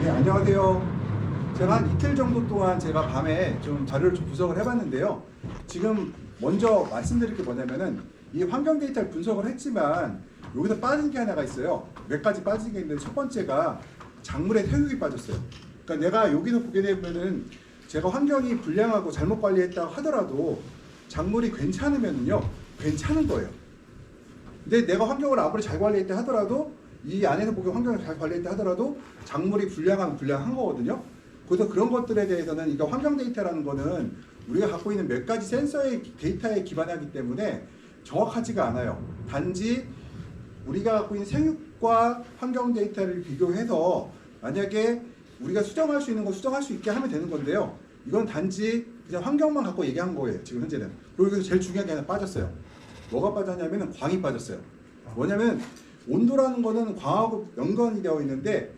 네, 안녕하세요. 제가 한 이틀 정도 동안 제가 밤에 좀 자료를 좀 분석을 해봤는데요. 지금 먼저 말씀드릴 게 뭐냐면은 이 환경 데이터를 분석을 했지만 여기서 빠진 게 하나가 있어요. 몇 가지 빠진 게 있는데 첫 번째가 작물의 생육이 빠졌어요. 그러니까 내가 여기서 보게 되면은 제가 환경이 불량하고 잘못 관리했다고 하더라도 작물이 괜찮으면은요, 괜찮은 거예요. 근데 내가 환경을 아무리 잘 관리했다 하더라도 이 안에서 보기 환경을 잘 관리했다 하더라도 작물이 불량한 거거든요. 그래서 그런 것들에 대해서는 이거 환경 데이터라는 거는 우리가 갖고 있는 몇 가지 센서의 데이터에 기반하기 때문에 정확하지가 않아요. 단지 우리가 갖고 있는 생육과 환경 데이터를 비교해서 만약에 우리가 수정할 수 있는 거 수정할 수 있게 하면 되는 건데요. 이건 단지 그냥 환경만 갖고 얘기한 거예요. 지금 현재는. 그리고 여기서 제일 중요한 게 하나 빠졌어요. 뭐가 빠졌냐면 광이 빠졌어요. 뭐냐면 온도라는 거는 광하고 연관이 되어 있는데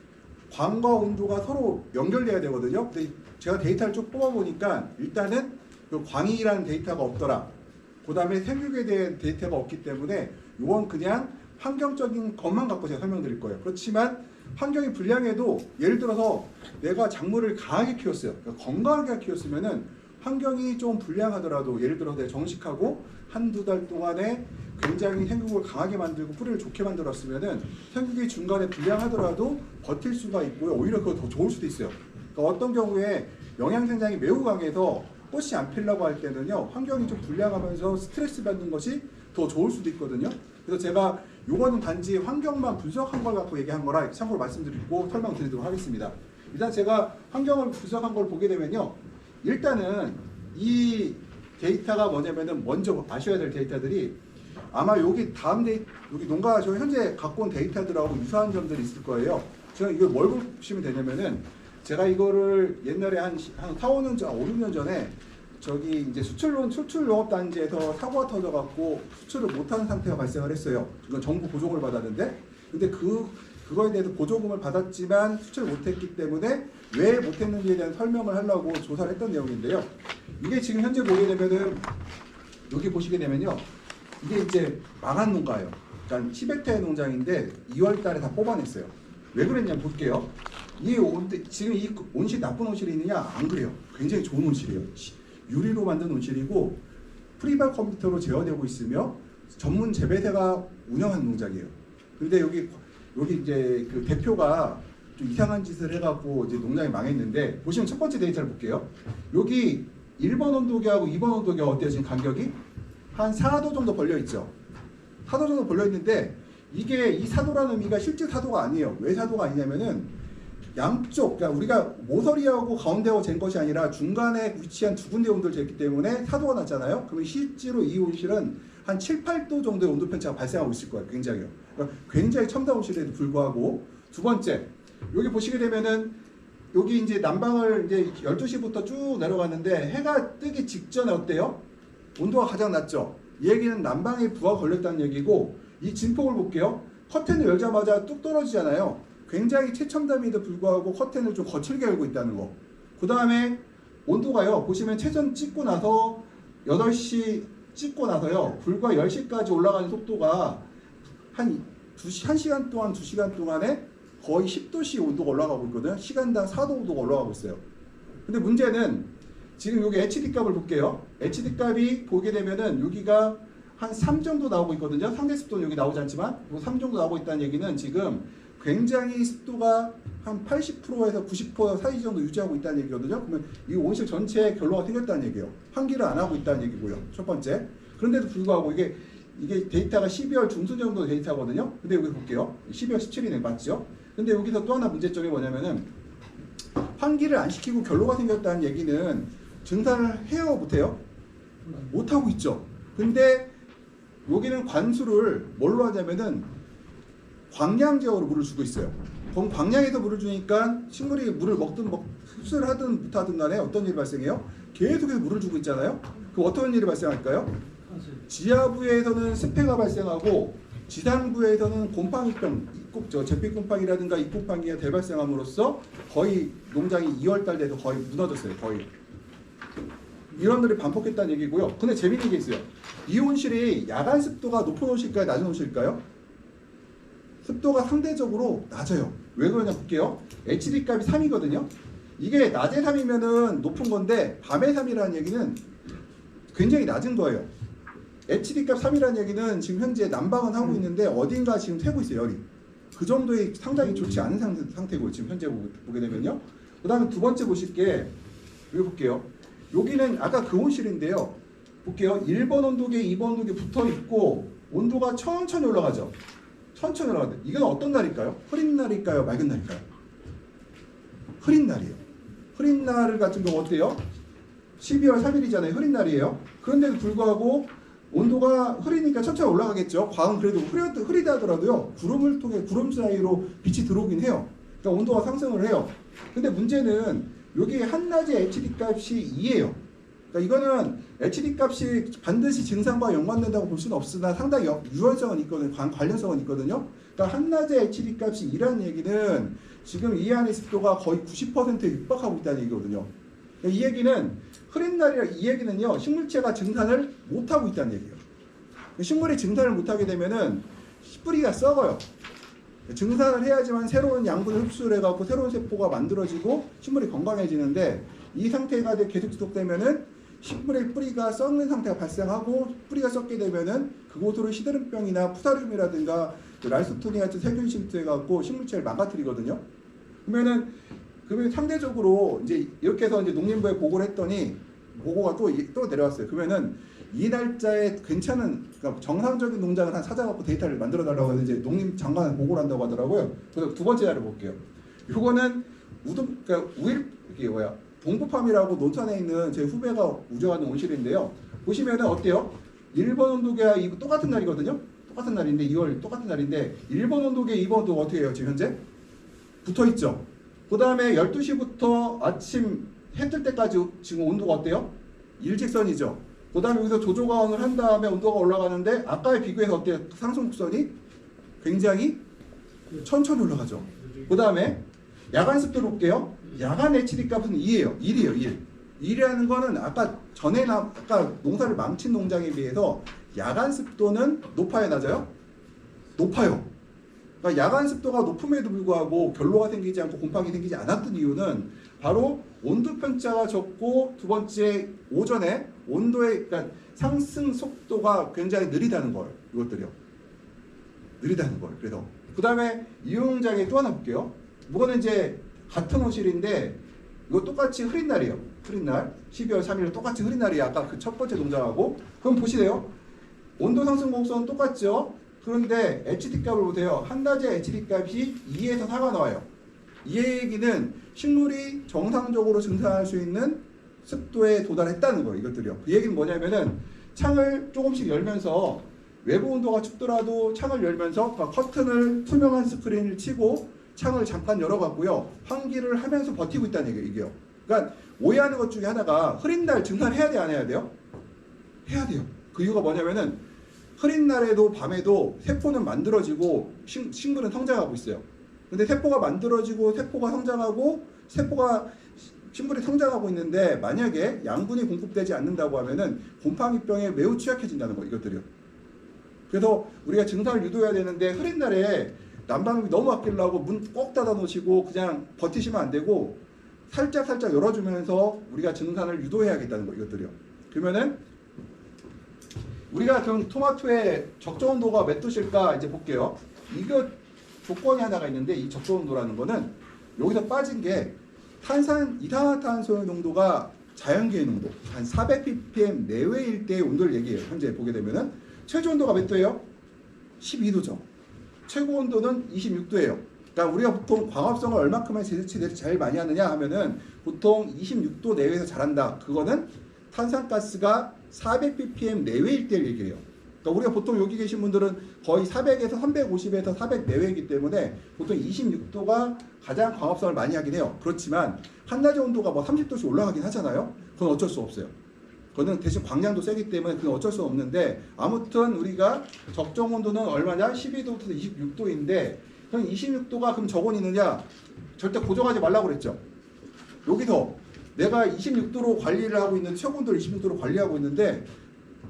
광과 온도가 서로 연결돼야 되거든요. 근데 제가 데이터를 쭉 뽑아보니까 일단은 그 광이라는 데이터가 없더라. 그 다음에 생육에 대한 데이터가 없기 때문에 이건 그냥 환경적인 것만 갖고 제가 설명드릴 거예요. 그렇지만 환경이 불량해도 예를 들어서 내가 작물을 강하게 키웠어요. 그러니까 건강하게 키웠으면은 환경이 좀 불량하더라도 예를 들어서 내가 정식하고 한두 달 동안에 굉장히 생육을 강하게 만들고 뿌리를 좋게 만들었으면은 생육이 중간에 불량하더라도 버틸 수가 있고요. 오히려 그거 더 좋을 수도 있어요. 그러니까 어떤 경우에 영양 생장이 매우 강해서 꽃이 안 피려고 할 때는요, 환경이 좀 불량하면서 스트레스 받는 것이 더 좋을 수도 있거든요. 그래서 제가 요거는 단지 환경만 분석한 걸 갖고 얘기한 거라 참고로 말씀드리고 설명드리도록 하겠습니다. 일단 제가 환경을 분석한 걸 보게 되면요, 일단은 이 데이터가 뭐냐면은 먼저 아셔야 될 데이터들이 아마 여기 여기 농가 저 현재 갖고 온 데이터들하고 유사한 점들이 있을 거예요. 제가 이걸 뭘 보시면 되냐면은 제가 이거를 옛날에 한 4, 5년 전, 5, 6년 전에 저기 이제 수출 농업단지에서 사고가 터져갖고 수출을 못하는 상태가 발생을 했어요. 이건 정부 보조금을 받았는데, 근데 그거에 대해서 보조금을 받았지만 수출을 못했기 때문에 왜 못했는지에 대한 설명을 하려고 조사를 했던 내용인데요. 이게 지금 현재 보게 되면은 여기 보시게 되면요, 이게 이제 망한 농가예요. 그러니까 10헥타의 농장인데 2월 달에 다 뽑아냈어요. 왜 그랬냐 볼게요. 지금 이 온실 나쁜 온실이 있느냐? 안 그래요. 굉장히 좋은 온실이에요. 유리로 만든 온실이고 프리발 컴퓨터로 제어되고 있으며 전문 재배사가 운영하는 농장이에요. 근데 여기 이제 그 대표가 좀 이상한 짓을 해갖고 이제 농장이 망했는데, 보시면 첫 번째 데이터를 볼게요. 여기 1번 온도계하고 2번 온도계 어때요? 지금 간격이 한 4도 정도 벌려 있죠. 4도 정도 벌려 있는데 이게 이 4도라는 의미가 실제 4도가 아니에요. 왜 4도가 아니냐면은 양쪽, 그러니까 우리가 모서리하고 가운데하고 잰 것이 아니라 중간에 위치한 두 군데 온도를 쟀기 때문에 4도가 났잖아요. 그러면 실제로 이 온실은 한 7, 8도 정도의 온도 편차가 발생하고 있을 거예요. 굉장히요. 그러니까 굉장히 첨단 온실에도 불구하고. 두 번째, 여기 보시게 되면은 여기 이제 난방을 이제 12시부터 쭉 내려갔는데 해가 뜨기 직전에 어때요? 온도가 가장 낮죠. 이 얘기는 난방에 부하가 걸렸다는 얘기고, 이 진폭을 볼게요. 커튼을 열자마자 뚝 떨어지잖아요. 굉장히 최첨단임에도 불구하고 커튼을 좀 거칠게 열고 있다는 거. 그 다음에 온도가요, 보시면 최전 찍고 나서 8시 찍고 나서요, 불과 10시까지 올라가는 속도가 한 1시간 동안 2시간 동안에 거의 10도씩 온도가 올라가고 있거든요. 시간당 4도 온도가 올라가고 있어요. 근데 문제는 지금 여기 HD 값을 볼게요. HD 값이 보게 되면은 여기가 한 3 정도 나오고 있거든요. 상대 습도는 여기 나오지 않지만 3 정도 나오고 있다는 얘기는 지금 굉장히 습도가 한 80%에서 90% 사이 정도 유지하고 있다는 얘기거든요. 그러면 이 온실 전체에 결로가 생겼다는 얘기예요. 환기를 안 하고 있다는 얘기고요. 첫 번째. 그런데도 불구하고 이게 데이터가 12월 중순 정도 데이터거든요. 근데 여기 볼게요. 12월 17일에 맞죠? 근데 여기서 또 하나 문제점이 뭐냐면은 환기를 안 시키고 결로가 생겼다는 얘기는 증산을 해요, 못해요? 못하고 있죠. 근데 여기는 관수를 뭘로 하냐면은 광량 제어로 물을 주고 있어요. 그럼 광량에서 물을 주니까 식물이 물을 먹든 흡수를 하든 못하든 간에 어떤 일이 발생해요? 계속해서 물을 주고 있잖아요. 그럼 어떤 일이 발생할까요? 지하부에서는 습해가 발생하고 지상부에서는 곰팡이병, 잿빛곰팡이라든가 잎곰팡이가 대발생함으로써 거의 농장이 2월달 돼서 거의 무너졌어요. 거의. 이런들이 반복했다는 얘기고요. 근데 재밌는 게 있어요. 이 온실이 야간 습도가 높은 온실일까요? 낮은 온실일까요? 습도가 상대적으로 낮아요. 왜 그러냐 볼게요. HD 값이 3이거든요. 이게 낮에 3이면은 높은 건데 밤에 3이라는 얘기는 굉장히 낮은 거예요. HD 값 3이라는 얘기는 지금 현재 난방은 하고 있는데 어딘가 지금 새고 있어요, 열이. 그 정도의 상당히 좋지 않은 상태고 지금 현재 보게 되면요. 그 다음에 두 번째 보실 게 여기 볼게요. 여기는 아까 그 온실인데요. 볼게요. 1번 온도계, 2번 온도계 붙어 있고 온도가 천천히 올라가죠. 천천히 올라가죠. 이건 어떤 날일까요? 흐린 날일까요? 맑은 날일까요? 흐린 날이에요. 흐린 날 같은 경우 어때요? 12월 3일이잖아요. 흐린 날이에요. 그런데도 불구하고 온도가 흐리니까 천천히 올라가겠죠. 광은 그래도 흐리다 하더라도요. 구름을 통해 구름 사이로 빛이 들어오긴 해요. 그러니까 온도가 상승을 해요. 근데 문제는 여기 한낮의 HD 값이 2예요. 그러니까 이거는 HD 값이 반드시 증상과 연관된다고 볼 수는 없으나 상당히 유연성은 있거든요. 관련성은 있거든요. 그러니까 한낮의 HD 값이 2라는 얘기는 지금 이 안의 습도가 거의 90%에 육박하고 있다는 얘기거든요. 그러니까 이 얘기는 흐린 날이라 이 얘기는요. 식물체가 증산을 못하고 있다는 얘기예요. 식물이 증산을 못하게 되면은 뿌리가 썩어요. 증산을 해야지만 새로운 양분을 흡수를 해갖고 새로운 세포가 만들어지고 식물이 건강해지는데 이 상태가 계속 지속되면은 식물의 뿌리가 썩는 상태가 발생하고 뿌리가 썩게 되면은 그곳으로 시드름병이나 푸사륨이라든가 라이소토니 같은 세균 침투해갖고 식물체를 망가뜨리거든요. 그러면 상대적으로 이제 이렇게 해서 이제 농림부에 보고를 했더니 보고가 또 내려왔어요. 그러면은 이 날짜에 괜찮은 그러니까 정상적인 농장을 한 찾아갖고 데이터를 만들어 달라고 해서 이제 농림장관에 보고를 한다고 하더라고요. 그래서 두 번째 자료 볼게요. 요거는 그러니까 이게 뭐야? 동부팜이라고 논산에 있는 제 후배가 우정하는 온실인데요. 보시면은 어때요? 1번 온도계와 똑같은 날이거든요. 똑같은 날인데 2월 똑같은 날인데 1번 온도계, 2번 온도가 어떻게 해요? 지금 현재 붙어 있죠. 그 다음에 12시부터 아침 해 뜰 때까지 지금 온도가 어때요? 일직선이죠. 그 다음에 여기서 조조가온을 한 다음에 온도가 올라가는데 아까에 비교해서 어때요? 상승곡선이 굉장히 천천히 올라가죠. 그 다음에 야간 습도를 볼게요. 야간 HD 값은 2예요. 1이에요. 1이라는 거는 아까 농사를 망친 농장에 비해서 야간 습도는 높아요, 낮아요? 높아요. 그러니까 야간 습도가 높음에도 불구하고 결로가 생기지 않고 곰팡이 생기지 않았던 이유는 바로 온도 편차가 적고 두 번째 오전에 온도의 그러니까 상승 속도가 굉장히 느리다는 걸 이것들이요. 느리다는 걸. 그래서 그 다음에 이용장에 또 하나 볼게요. 이거는 이제 같은 온실인데 이거 똑같이 흐린 날이에요. 흐린 날 12월 3일 똑같이 흐린 날이에요. 아까 그 첫 번째 농장하고 그럼 보시래요. 온도 상승 곡선 똑같죠. 그런데 HD 값을 보세요. 한낮의 HD 값이 2에서 4가 나와요. 이 얘기는 식물이 정상적으로 증산할 수 있는 습도에 도달했다는 거예요. 이것들이요. 그 얘기는 뭐냐면은 창을 조금씩 열면서 외부 온도가 춥더라도 창을 열면서 커튼을 투명한 스크린을 치고 창을 잠깐 열어봤고요. 환기를 하면서 버티고 있다는 얘기예요. 이게요. 그러니까 오해하는 것 중에 하나가 흐린 날 증산해야 돼, 안 해야 돼요? 해야 돼요. 그 이유가 뭐냐면은 흐린 날에도 밤에도 세포는 만들어지고 식물은 성장하고 있어요. 근데 세포가 만들어지고 세포가 성장하고 식물이 성장하고 있는데 만약에 양분이 공급되지 않는다고 하면은 곰팡이병에 매우 취약해진다는 거 이것들이요. 그래서 우리가 증상을 유도해야 되는데 흐린 날에 난방비 너무 아끼려고 문 꼭 닫아 놓으시고 그냥 버티시면 안 되고 살짝 열어주면서 우리가 증산을 유도해야겠다는 거 이것들이요. 그러면은 우리가 그럼 토마토의 적정 온도가 몇 도실까 이제 볼게요. 이거 조건이 하나가 있는데 이 적정 온도라는 거는 여기서 빠진 게 이산화탄소의 농도가 자연계의 농도 한 400ppm 내외일 때의 온도를 얘기해요. 현재 보게 되면은 최저 온도가 몇 도예요? 12도죠. 최고 온도는 26도예요. 그러니까 우리가 보통 광합성을 얼마큼의 제재치를 제일 많이 하느냐 하면은 보통 26도 내외에서 자란다. 그거는 탄산가스가 400ppm 내외일 때를 얘기해요. 그러니까 우리가 보통 여기 계신 분들은 거의 400에서 350에서 400 내외이기 때문에 보통 26도가 가장 광합성을 많이 하긴 해요. 그렇지만 한낮의 온도가 뭐 30도씩 올라가긴 하잖아요. 그건 어쩔 수 없어요. 그거는 대신 광량도 세기 때문에 그건 어쩔 수 없는데 아무튼 우리가 적정 온도는 얼마냐? 12도부터 26도인데 그럼 26도가 그럼 적원이 있느냐? 절대 고정하지 말라고 그랬죠. 여기서 내가 26도로 관리를 하고 있는 최고 온도를 26도로 관리하고 있는데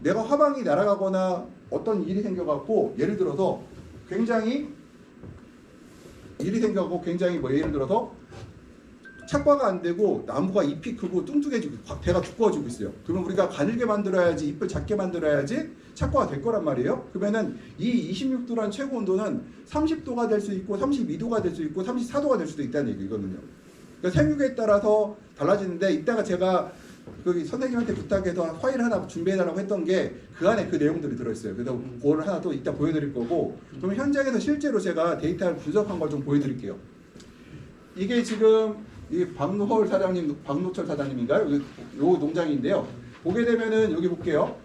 내가 화방이 날아가거나 어떤 일이 생겨갖고 예를 들어서 굉장히 일이 생겨고 굉장히 뭐 예를 들어서 착과가 안 되고 나무가 잎이 크고 뚱뚱해지고 대가 두꺼워지고 있어요. 그러면 우리가 가늘게 만들어야지, 잎을 작게 만들어야지 착과가 될 거란 말이에요. 그러면은 이 26도라는 최고 온도는 30도가 될 수 있고 32도가 될 수 있고 34도가 될 수도 있다는 얘기거든요. 그러니까 생육에 따라서 달라지는데, 이따가 제가 그 선생님한테 부탁해서 파일 하나 준비해달라고 했던 게 그 안에 그 내용들이 들어있어요. 그래서 그거를 하나 또 이따 보여드릴 거고, 그러면 현장에서 실제로 제가 데이터를 분석한 걸 좀 보여드릴게요. 이게 지금 이 박노철 사장님인가요? 요 농장인데요. 보게 되면은 여기 볼게요.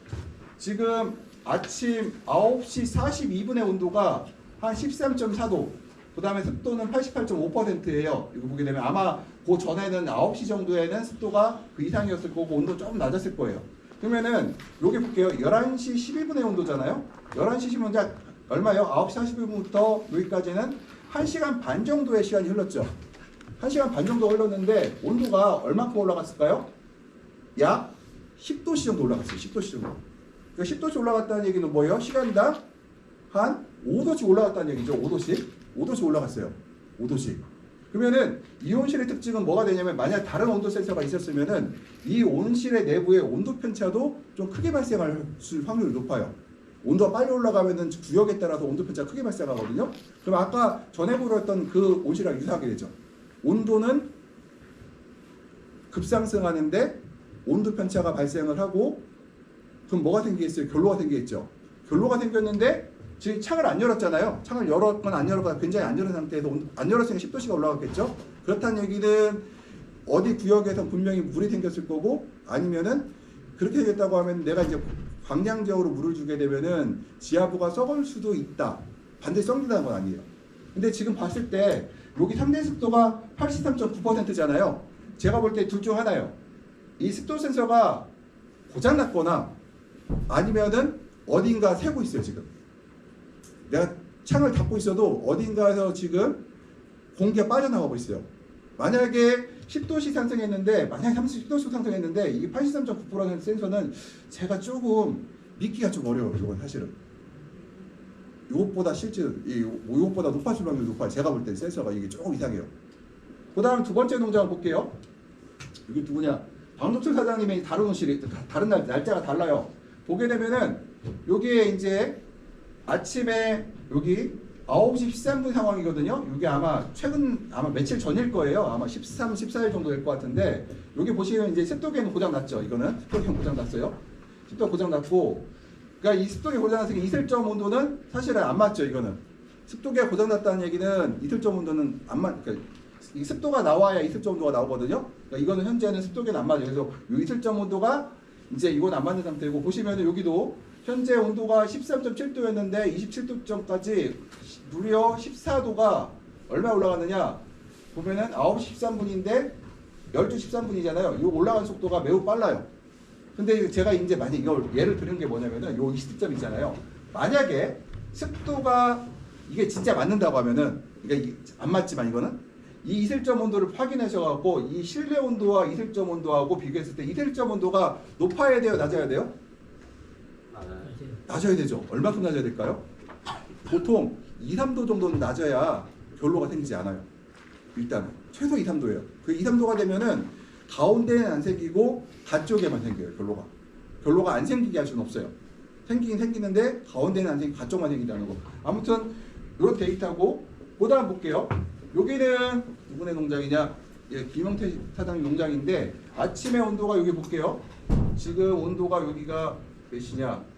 지금 아침 9시 42분의 온도가 한 13.4도, 그 다음에 습도는 88.5%예요. 이거 보게 되면 아마 그 전에는 9시 정도에는 습도가 그 이상이었을 거고 온도 조금 낮았을 거예요. 그러면은 여기 볼게요. 11시 12분의 온도잖아요. 11시 12분 얼마예요? 9시 41분부터 여기까지는 1시간 반 정도의 시간이 흘렀죠. 1시간 반 정도 흘렀는데 온도가 얼마큼 올라갔을까요? 약 10도씨 정도 올라갔어요. 10도씨 정도. 그러니까 10도씩 올라갔다는 얘기는 뭐예요? 시간당 한 5도씩 올라갔다는 얘기죠. 5도씩 올라갔어요. 5도씩. 그러면은 이 온실의 특징은 뭐가 되냐면, 만약 다른 온도 센서가 있었으면은 이 온실의 내부의 온도 편차도 좀 크게 발생할 확률이 높아요. 온도가 빨리 올라가면은 구역에 따라서 온도 편차가 크게 발생하거든요. 그럼 아까 전에 보였던 그 온실이랑 유사하게 되죠. 온도는 급상승하는데 온도 편차가 발생을 하고, 그럼 뭐가 생기겠어요? 결로가 생기겠죠. 결로가 생겼는데 지금 창을 안 열었잖아요. 창을 열었거나 안 열었거나 굉장히 안 열은 상태에서 안 열었으니까 10도씨가 올라갔겠죠. 그렇다는 얘기는 어디 구역에서 분명히 물이 생겼을 거고, 아니면은 그렇게 되겠다고 하면 내가 이제 광량적으로 물을 주게 되면은 지하부가 썩을 수도 있다. 반드시 썩는다는 건 아니에요. 근데 지금 봤을 때 여기 상대 습도가 83.9%잖아요. 제가 볼 때 둘 중 하나예요. 이 습도 센서가 고장났거나 아니면은 어딘가 새고 있어요. 지금 내가 창을 닫고 있어도 어딘가에서 지금 공기가 빠져나가고 있어요. 만약에 10도씩 상승했는데, 만약에 30도씩 상승했는데 이게 83.9% 센서는 제가 조금 믿기가 좀 어려워요. 이건 사실은 이것보다 실제 이것보다 높아질 확률이 높아요. 제가 볼 때 센서가 이게 조금 이상해요. 그 다음 두 번째 농장을 볼게요. 여기 누구냐? 박노철 사장님의 다른 온실이 다른 날짜가 달라요. 보게 되면은 여기에 이제 아침에 여기 9시 13분 상황이거든요. 이게 아마 며칠 전일 거예요. 아마 13, 14일 정도 될 것 같은데, 여기 보시면 이제 습도계는 고장 났죠. 이거는 습도계는 고장 났어요. 습도 고장 났고, 그러니까 이 습도계 고장 났으니까 이슬점 온도는 사실은 안 맞죠. 이거는 습도계가 고장 났다는 얘기는 이슬점 온도는 안 맞. 그러니까 이 습도가 나와야 이슬점 온도가 나오거든요. 그러니까 이거는 현재는 습도계는 안 맞아요. 그래서 이 이슬점 온도가 이제 이건 안 맞는 상태고, 보시면은 여기도 현재 온도가 13.7도였는데 27도점까지 무려 14도가 얼마 올라갔느냐 보면은 9시 13분인데 12시 13분이잖아요. 이 올라가는 속도가 매우 빨라요. 근데 제가 이제 만약 이걸 예를 들은 게 뭐냐면은 요 20점 있잖아요. 만약에 습도가 이게 진짜 맞는다고 하면은, 그러니까 안 맞지만 이거는 이 이슬점 온도를 확인하셔갖고 이 실내 온도와 이슬점 온도하고 비교했을 때 이슬점 온도가 높아야 돼요, 낮아야 돼요? 낮아야 되죠. 얼마큼 낮아야 될까요? 보통 2, 3도 정도는 낮아야 결로가 생기지 않아요. 일단 최소 2, 3도예요. 그 2, 3도가 되면은 가운데는 안 생기고 가쪽에만 생겨요. 결로가 안 생기게 할 수는 없어요. 생기긴 생기는데 가운데는 안 생기고 가쪽만 생긴다는 거. 아무튼 이런 데이터고, 그 다음 볼게요. 여기는 누구네 농장이냐? 예, 김영태 사장님 농장인데 아침에 온도가 여기 볼게요. 지금 온도가 여기가 몇이냐?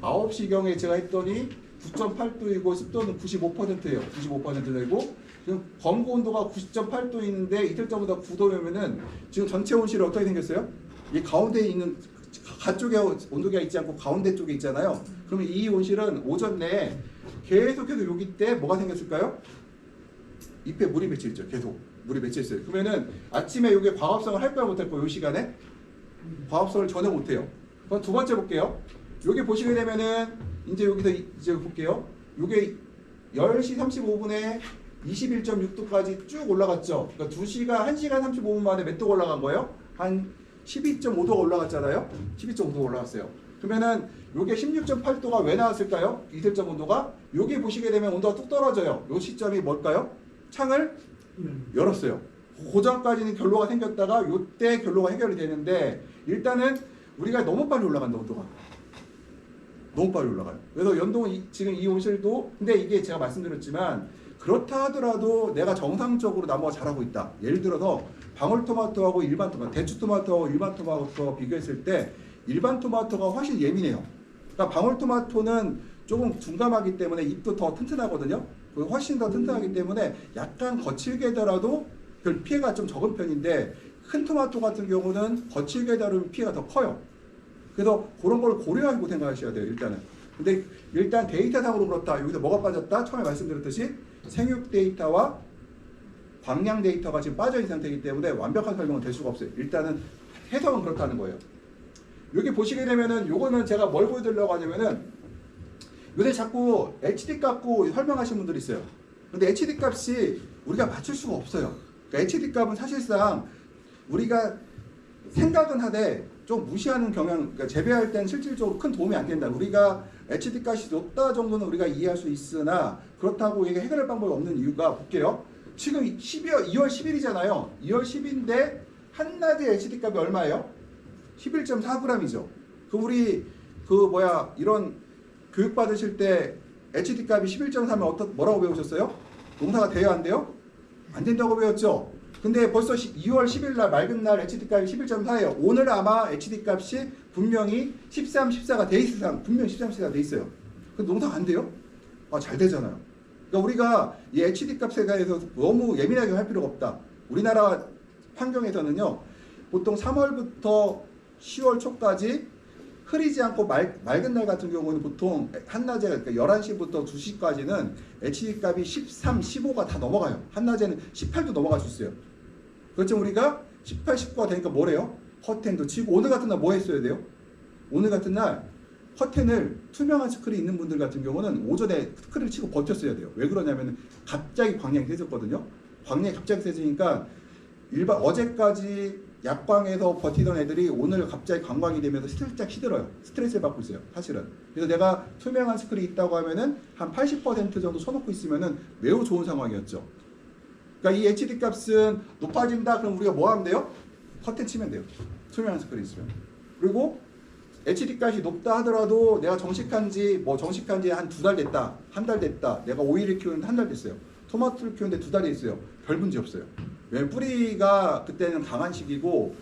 9시경에 제가 했더니 9.8도이고 습도는 95%예요. 95%되고 지금 검거 온도가 90.8도인데 이틀전보다 9도면은 지금 전체 온실이 어떻게 생겼어요? 이 가운데에 있는 가쪽에 온도계가 있지 않고 가운데 쪽에 있잖아요. 그러면 이 온실은 오전 내에 계속해서 여기 때 뭐가 생겼을까요? 잎에 물이 맺혀있죠. 계속 물이 맺혀있어요. 그러면은 아침에 이게 광합성을 할 거야 못할 거야? 이 시간에 광합성을 전혀 못해요. 그럼 두 번째 볼게요. 여기 보시게 되면은 이제 여기서 이제 볼게요. 이게 10시 35분에 21.6도까지 쭉 올라갔죠. 그러니까 1시간 35분 만에 몇 도가 올라간 거예요? 한 12.5도가 올라갔잖아요. 12.5도가 올라갔어요. 그러면은 요게 16.8도가 왜 나왔을까요? 이슬점 온도가 여기 보시게 되면 온도가 뚝 떨어져요. 요 시점이 뭘까요? 창을 열었어요. 그 전까지는 결로가 생겼다가 요때 결로가 해결이 되는데 일단은 우리가 너무 빨리 올라간다 온도가. 너무 빨리 올라가요. 그래서 연동은 지금 이 온실도 근데 이게 제가 말씀드렸지만 그렇다 하더라도 내가 정상적으로 나무가 자라고 있다. 예를 들어서 방울토마토하고 일반 토마토, 대추토마토하고 일반 토마토 비교했을 때 일반 토마토가 훨씬 예민해요. 그러니까 방울토마토는 조금 둔감하기 때문에 잎도 더 튼튼하거든요. 훨씬 더 튼튼하기 때문에 약간 거칠게 달아도 별 피해가 좀 적은 편인데 큰 토마토 같은 경우는 거칠게 다루면 피해가 더 커요. 그래서 그런 걸 고려하고 생각하셔야 돼요. 일단은. 근데 일단 데이터상으로 그렇다. 여기서 뭐가 빠졌다? 처음에 말씀드렸듯이 생육 데이터와 광량 데이터가 지금 빠져있는 상태이기 때문에 완벽한 설명은 될 수가 없어요. 일단은 해석은 그렇다는 거예요. 여기 보시게 되면은 요거는 제가 뭘 보여드리려고 하냐면은 요새 자꾸 HD 값고 설명하시는 분들이 있어요. 근데 HD 값이 우리가 맞출 수가 없어요. 그러니까 HD 값은 사실상 우리가 생각은 하되 좀 무시하는 경향, 그러니까 재배할 때는 실질적으로 큰 도움이 안 된다. 우리가 HD 값이 높다 정도는 우리가 이해할 수 있으나 그렇다고 이게 해결할 방법이 없는 이유가 볼게요. 지금 2월 10일이잖아요. 2월 10일인데 한낮에 HD 값이 얼마예요? 11.4g이죠. 우리 이런 교육 받으실 때 HD 값이 11.4면 뭐라고 배우셨어요? 농사가 돼요, 안 돼요? 안 된다고 배웠죠. 근데 벌써 2월 10일 날 맑은 날 HD 값이 11.4예요. 오늘 아마 HD 값이 분명히 13, 14가 돼 있어요. 분명히 13, 14가 돼 있어요. 근데 농사가 안 돼요? 잘 되잖아요. 그러니까 우리가 이 HD 값에 대해서 너무 예민하게 할 필요가 없다. 우리나라 환경에서는요. 보통 3월부터 10월 초까지 흐리지 않고 맑은 날 같은 경우는 보통 한낮에 그러니까 11시부터 2시까지는 HD 값이 13, 15가 다 넘어가요. 한낮에는 18도 넘어갈 수 있어요. 그렇지만 우리가 18, 19가 되니까 뭐래요? 커튼도 치고 오늘 같은 날 뭐 했어야 돼요? 오늘 같은 날 커튼을 투명한 스크린 있는 분들 같은 경우는 오전에 스크린을 치고 버텼어야 돼요. 왜 그러냐면 갑자기 광량이 세졌거든요. 광량이 갑자기 세지니까 어제까지 약광에서 버티던 애들이 오늘 갑자기 관광이 되면서 살짝 시들어요. 스트레스를 받고 있어요. 사실은. 그래서 내가 투명한 스크린이 있다고 하면은 한 80% 정도 쳐놓고 있으면은 매우 좋은 상황이었죠. 그러니까 이 HD 값은 높아진다. 그럼 우리가 뭐 하면 돼요? 커튼 치면 돼요. 투명한 스크린 있으면. 그리고 HD 값이 높다 하더라도 내가 정식한 지 한 2달 됐다. 한 달 됐다. 내가 오이를 키우는데 한 달 됐어요. 토마토를 키우는데 2달이 있어요. 별 문제 없어요. 왜냐면 뿌리가 그때는 강한 시기고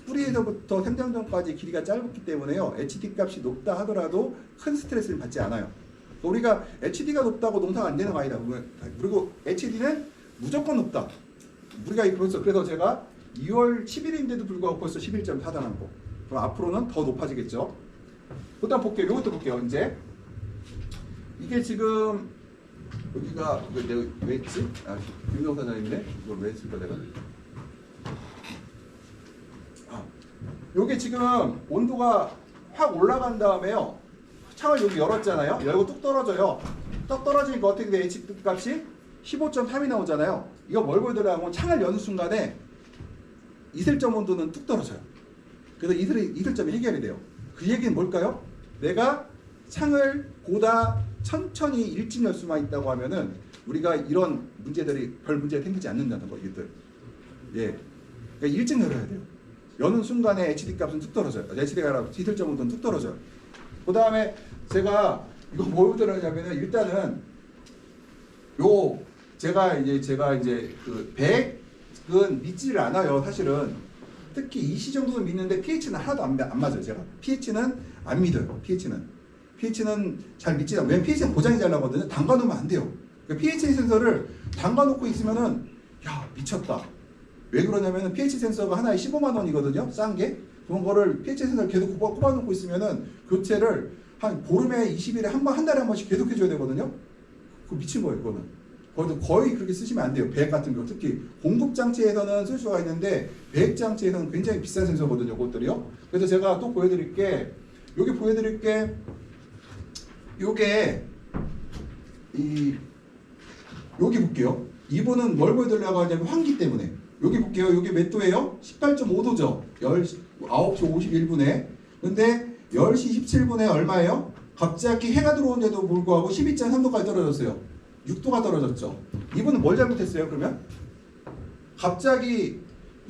뿌리에서부터 생장전까지 길이가 짧기 때문에요. HD 값이 높다 하더라도 큰 스트레스를 받지 않아요. 우리가 HD가 높다고 농사가 안 되는 거 아니다. 그리고 HD는 무조건 높다. 우리가 그래서 제가 2월 10일인데도 불구하고 벌써 11.4다는 거. 그럼 앞으로는 더 높아지겠죠. 일단 볼게요. 이것도 볼게요. 이제 이게 지금 여기가 내가 왜 했지? 김동호 사장님인데 이걸 왜 했을까 내가? 요게 지금 온도가 확 올라간 다음에요. 창을 여기 열었잖아요. 열고 뚝 떨어져요. 뚝 떨어지니까 어떻게 돼? HD 값이 15.3이 나오잖아요. 이거 뭘 보여드리냐면 창을 여는 순간에 이슬점 온도는 뚝 떨어져요. 그래서 이슬점이 해결이 돼요. 그 얘기는 뭘까요? 내가 창을 보다 천천히 일찍 열 수만 있다고 하면은 우리가 이런 문제들이 별 문제가 생기지 않는다는 거, 이들. 예. 그러니까 일찍 열어야 돼요. 여는 순간에 HD 값은 툭 떨어져요. HD가 아니라 이슬점 온도는 툭 떨어져요. 그 다음에 제가 이거 뭐 들었냐면은 일단은 제가 이제 그 100은 믿지를 않아요, 사실은. 특히 EC 정도는 믿는데 pH는 하나도 안 맞아요, 제가. pH는 안 믿어요, pH는 잘 믿지 않아요. 왜냐면 pH는 보장이 잘 나거든요. 담가놓으면 안 돼요. 그러니까 pH 센서를 담가놓고 있으면은, 야, 미쳤다. 왜 그러냐면은 pH 센서가 하나에 15만 원이거든요, 싼 게. 그런 거를 pH 센서를 계속 꼽아놓고 있으면은 교체를 한 보름에 20일에 한 달에 한 번씩 계속 해줘야 되거든요. 그거 미친 거예요, 그거는. 거의 그렇게 쓰시면 안 돼요. 배액 같은 경우 특히 공급 장치에서는 쓸 수가 있는데 배액 장치에서는 굉장히 비싼 센서거든요, 그것들이요. 그래서 제가 또 보여드릴게. 요게 여기 볼게요. 이분은 뭘 보여드리려고 하냐면 환기 때문에. 여기 볼게요. 여기 몇 도예요? 18.5도죠. 9시 51분에. 근데 10시 17분에 얼마예요? 갑자기 해가 들어오는데도 불구하고 12.3도까지 떨어졌어요. 6도가 떨어졌죠. 이분은 뭘 잘못했어요? 그러면 갑자기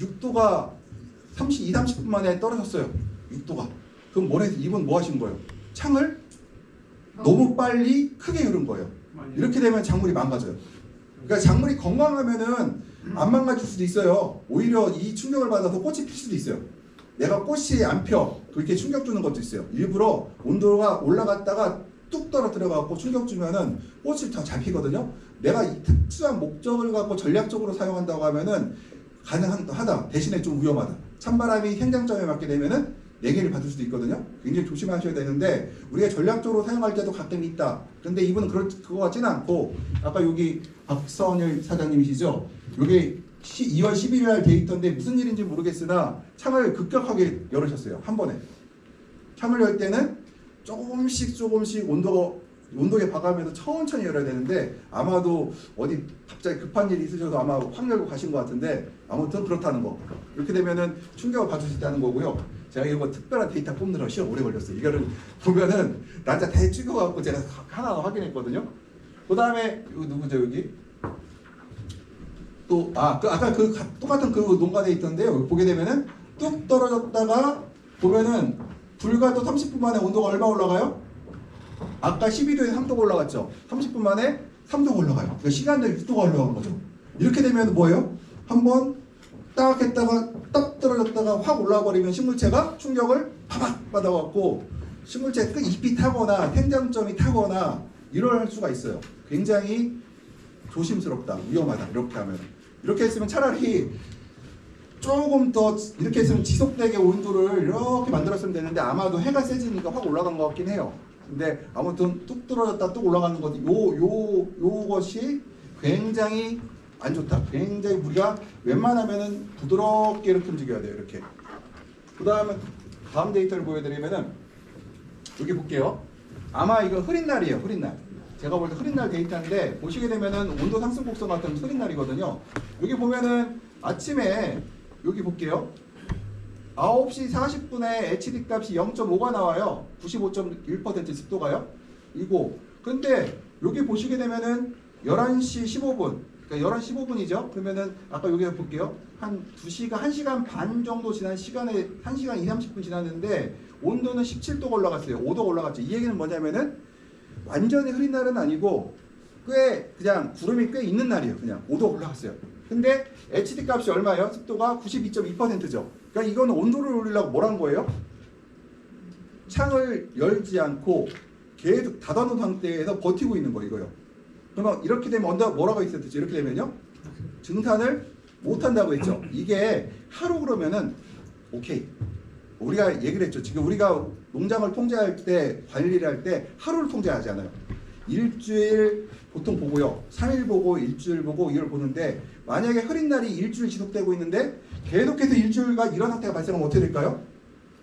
6도가 30분 만에 떨어졌어요. 6도가. 그럼 이분 뭐 하신 거예요? 창을 너무 빨리 크게 열은 거예요. 이렇게 되면 작물이 망가져요. 그러니까 작물이 건강하면은 안 망가질 수도 있어요. 오히려 이 충격을 받아서 꽃이 필 수도 있어요. 내가 꽃이 안 펴. 그렇게 충격 주는 것도 있어요. 일부러 온도가 올라갔다가 뚝 떨어뜨려갖고 충격 주면은 꽃이 더 잘 피거든요. 내가 이 특수한 목적을 갖고 전략적으로 사용한다고 하면은 가능하다. 대신에 좀 위험하다. 찬바람이 생장점에 맞게 되면은 냉해를 받을 수도 있거든요. 굉장히 조심하셔야 되는데 우리가 전략적으로 사용할 때도 가끔 있다. 근데 이분은 그거 같지는 않고 아까 여기 박선일 사장님이시죠? 여기 2월 11일 날 돼 있던데 무슨 일인지 모르겠으나 창을 급격하게 열으셨어요. 한 번에. 창을 열 때는 조금씩 온도계 봐가면서 천천히 열어야 되는데 아마도 어디 갑자기 급한 일이 있으셔서 아마 확 열고 가신 것 같은데 아무튼 그렇다는 거. 이렇게 되면은 충격을 받을 수 있다는 거고요. 제가 이거 특별한 데이터 뽑느라 시간 오래 걸렸어요. 이거를 보면은 날짜 다 찍어갖고 제가 하나 확인했거든요. 그 다음에 누구죠 여기? 또 아까 똑같은 그 농가에 있던데요. 여기 보게 되면은 뚝 떨어졌다가 보면은 불과 또 30분 만에 온도가 얼마 올라가요? 아까 12도에서 3도가 올라갔죠. 30분 만에 3도가 올라가요. 그러니까 시간대로 6도가 올라간 거죠. 이렇게 되면 뭐예요? 한번 딱 했다가 딱 떨어졌다가 확 올라와 버리면 식물체가 충격을 파박 받아갖고 식물체 그 잎이 타거나 생장점이 타거나 이럴 수가 있어요. 굉장히 조심스럽다, 위험하다. 이렇게 하면 이렇게 했으면 차라리 조금 더 이렇게 했으면 지속되게 온도를 이렇게 만들었으면 되는데 아마도 해가 세지니까 확 올라간 것 같긴 해요. 근데 아무튼 뚝 떨어졌다 뚝 올라가는 것 요것이 굉장히 안 좋다. 굉장히 우리가 웬만하면은 부드럽게 이렇게 움직여야 돼요. 이렇게. 그 다음에 다음 데이터를 보여드리면은 여기 볼게요. 아마 이거 흐린 날이에요. 흐린 날. 제가 볼 때 흐린 날 데이터인데 보시게 되면은 온도 상승 곡선 같은 흐린 날이거든요. 여기 보면은 아침에 여기 볼게요. 9시 40분에 HD 값이 0.5가 나와요. 95.1% 습도가요. 이거. 근데 여기 보시게 되면은 11시 15분. 그러니까 11시 15분이죠. 그러면은 아까 여기 볼게요. 한 2시간, 1시간 반 정도 지난 시간에 1시간 2, 30분 지났는데 온도는 17도가 올라갔어요. 5도가 올라갔죠. 이 얘기는 뭐냐면은 완전히 흐린 날은 아니고 꽤 그냥 구름이 꽤 있는 날이에요. 그냥 5도 올라갔어요. 근데 HD 값이 얼마예요? 습도가 92.2%죠. 그러니까 이건 온도를 올리려고 뭘 한 거예요? 창을 열지 않고 계속 닫아놓은 상태에서 버티고 있는 거예요. 그러면 이렇게 되면 뭐라고 있었지? 이렇게 되면요? 증산을 못한다고 했죠. 이게 하루 그러면은 오케이. 우리가 얘기를 했죠. 지금 우리가 농장을 통제할 때 관리를 할 때 하루를 통제하지 않아요. 일주일 보통 보고요. 3일 보고 일주일 보고 이걸 보는데 만약에 흐린 날이 일주일 지속되고 있는데 계속해서 일주일간 이런 상태가 발생하면 어떻게 될까요?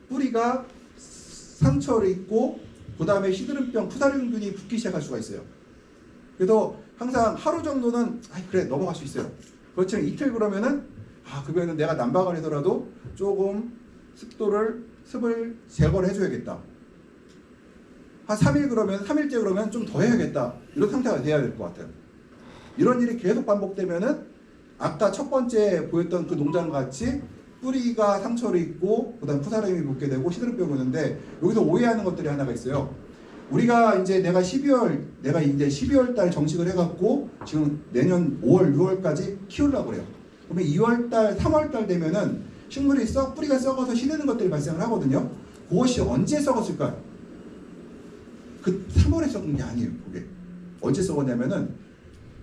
뿌리가 상처를 입고 그 다음에 시드름병, 푸사름균이 붙기 시작할 수가 있어요. 그래서 항상 하루 정도는 그래 넘어갈 수 있어요. 그렇지만 이틀 그러면은 그러면은 내가 난방을 해서라도 조금 습을 제거를 해줘야겠다. 한 3일 그러면 3일째 그러면 좀 더 해야겠다. 이런 상태가 돼야 될 것 같아요. 이런 일이 계속 반복되면은 아까 첫 번째 보였던 그 농장 같이 뿌리가 상처를 입고 그다음 푸사름이 붙게 되고 시드름병이 오는데 여기서 오해하는 것들이 하나가 있어요. 우리가 이제 내가 이제 12월 달 정식을 해갖고 지금 내년 5월, 6월까지 키우려고 그래요. 그러면 2월 달, 3월 달 되면은 식물이 뿌리가 썩어서 시드는 것들이 발생을 하거든요. 그것이 언제 썩었을까요? 그 3월에 썩은 게 아니에요. 그게 언제 썩었냐면은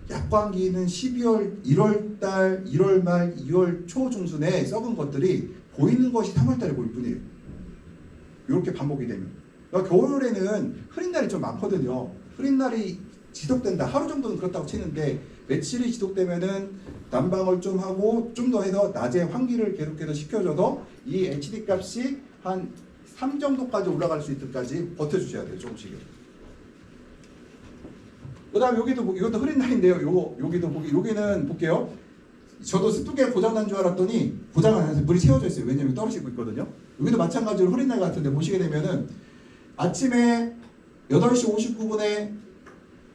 약광기는 12월, 1월 달, 1월 말, 2월 초 중순에 썩은 것들이 보이는 것이 3월 달에 보일 뿐이에요. 이렇게 반복이 되면. 그러니까 겨울에는 흐린 날이 좀 많거든요. 흐린 날이 지속된다. 하루 정도는 그렇다고 치는데 며칠이 지속되면은 난방을 좀 하고 좀 더 해서 낮에 환기를 계속해서 시켜줘서 이 HD 값이 한 3 정도까지 올라갈 수 있을까지 버텨주셔야 돼요. 조금씩. 그 다음에 이것도 흐린 날인데요. 여기는 볼게요. 저도 습도계가 고장난 줄 알았더니 고장 안 해서 물이 채워져 있어요. 왜냐면 떨어지고 있거든요. 여기도 마찬가지로 흐린 날 같은데 보시게 되면은 아침에 8시 59분에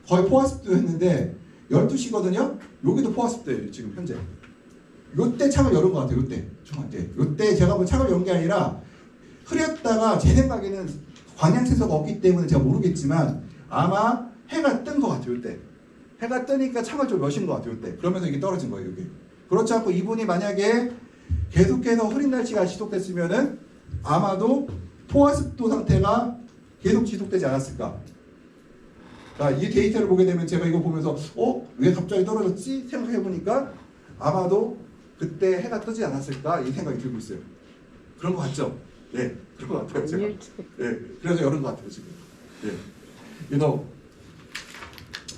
거의 포화습도였는데 12시거든요. 여기도 포화습도예요. 지금 현재. 요때 창을 열은 것 같아요. 요때 제가 뭐 창을 연 게 아니라 흐렸다가 제 생각에는 광양세서가 없기 때문에 제가 모르겠지만 아마 해가 뜬 것 같아요. 요때. 해가 뜨니까 창을 좀 여신 것 같아요. 요때. 그러면서 이게 떨어진 거예요. 여기. 그렇지 않고 이분이 만약에 계속해서 흐린 날씨가 지속됐으면은 아마도 포화습도 상태가 계속 지속되지 않았을까. 자, 이 데이터를 보게 되면 제가 이거 보면서 왜 갑자기 떨어졌지? 생각해 보니까 아마도 그때 해가 뜨지 않았을까 이 생각이 들고 있어요. 그런 것 같죠? 네, 그런 것 같아요. 제가. 네, 그래서 이런 것 같아요 지금. 네, 그래서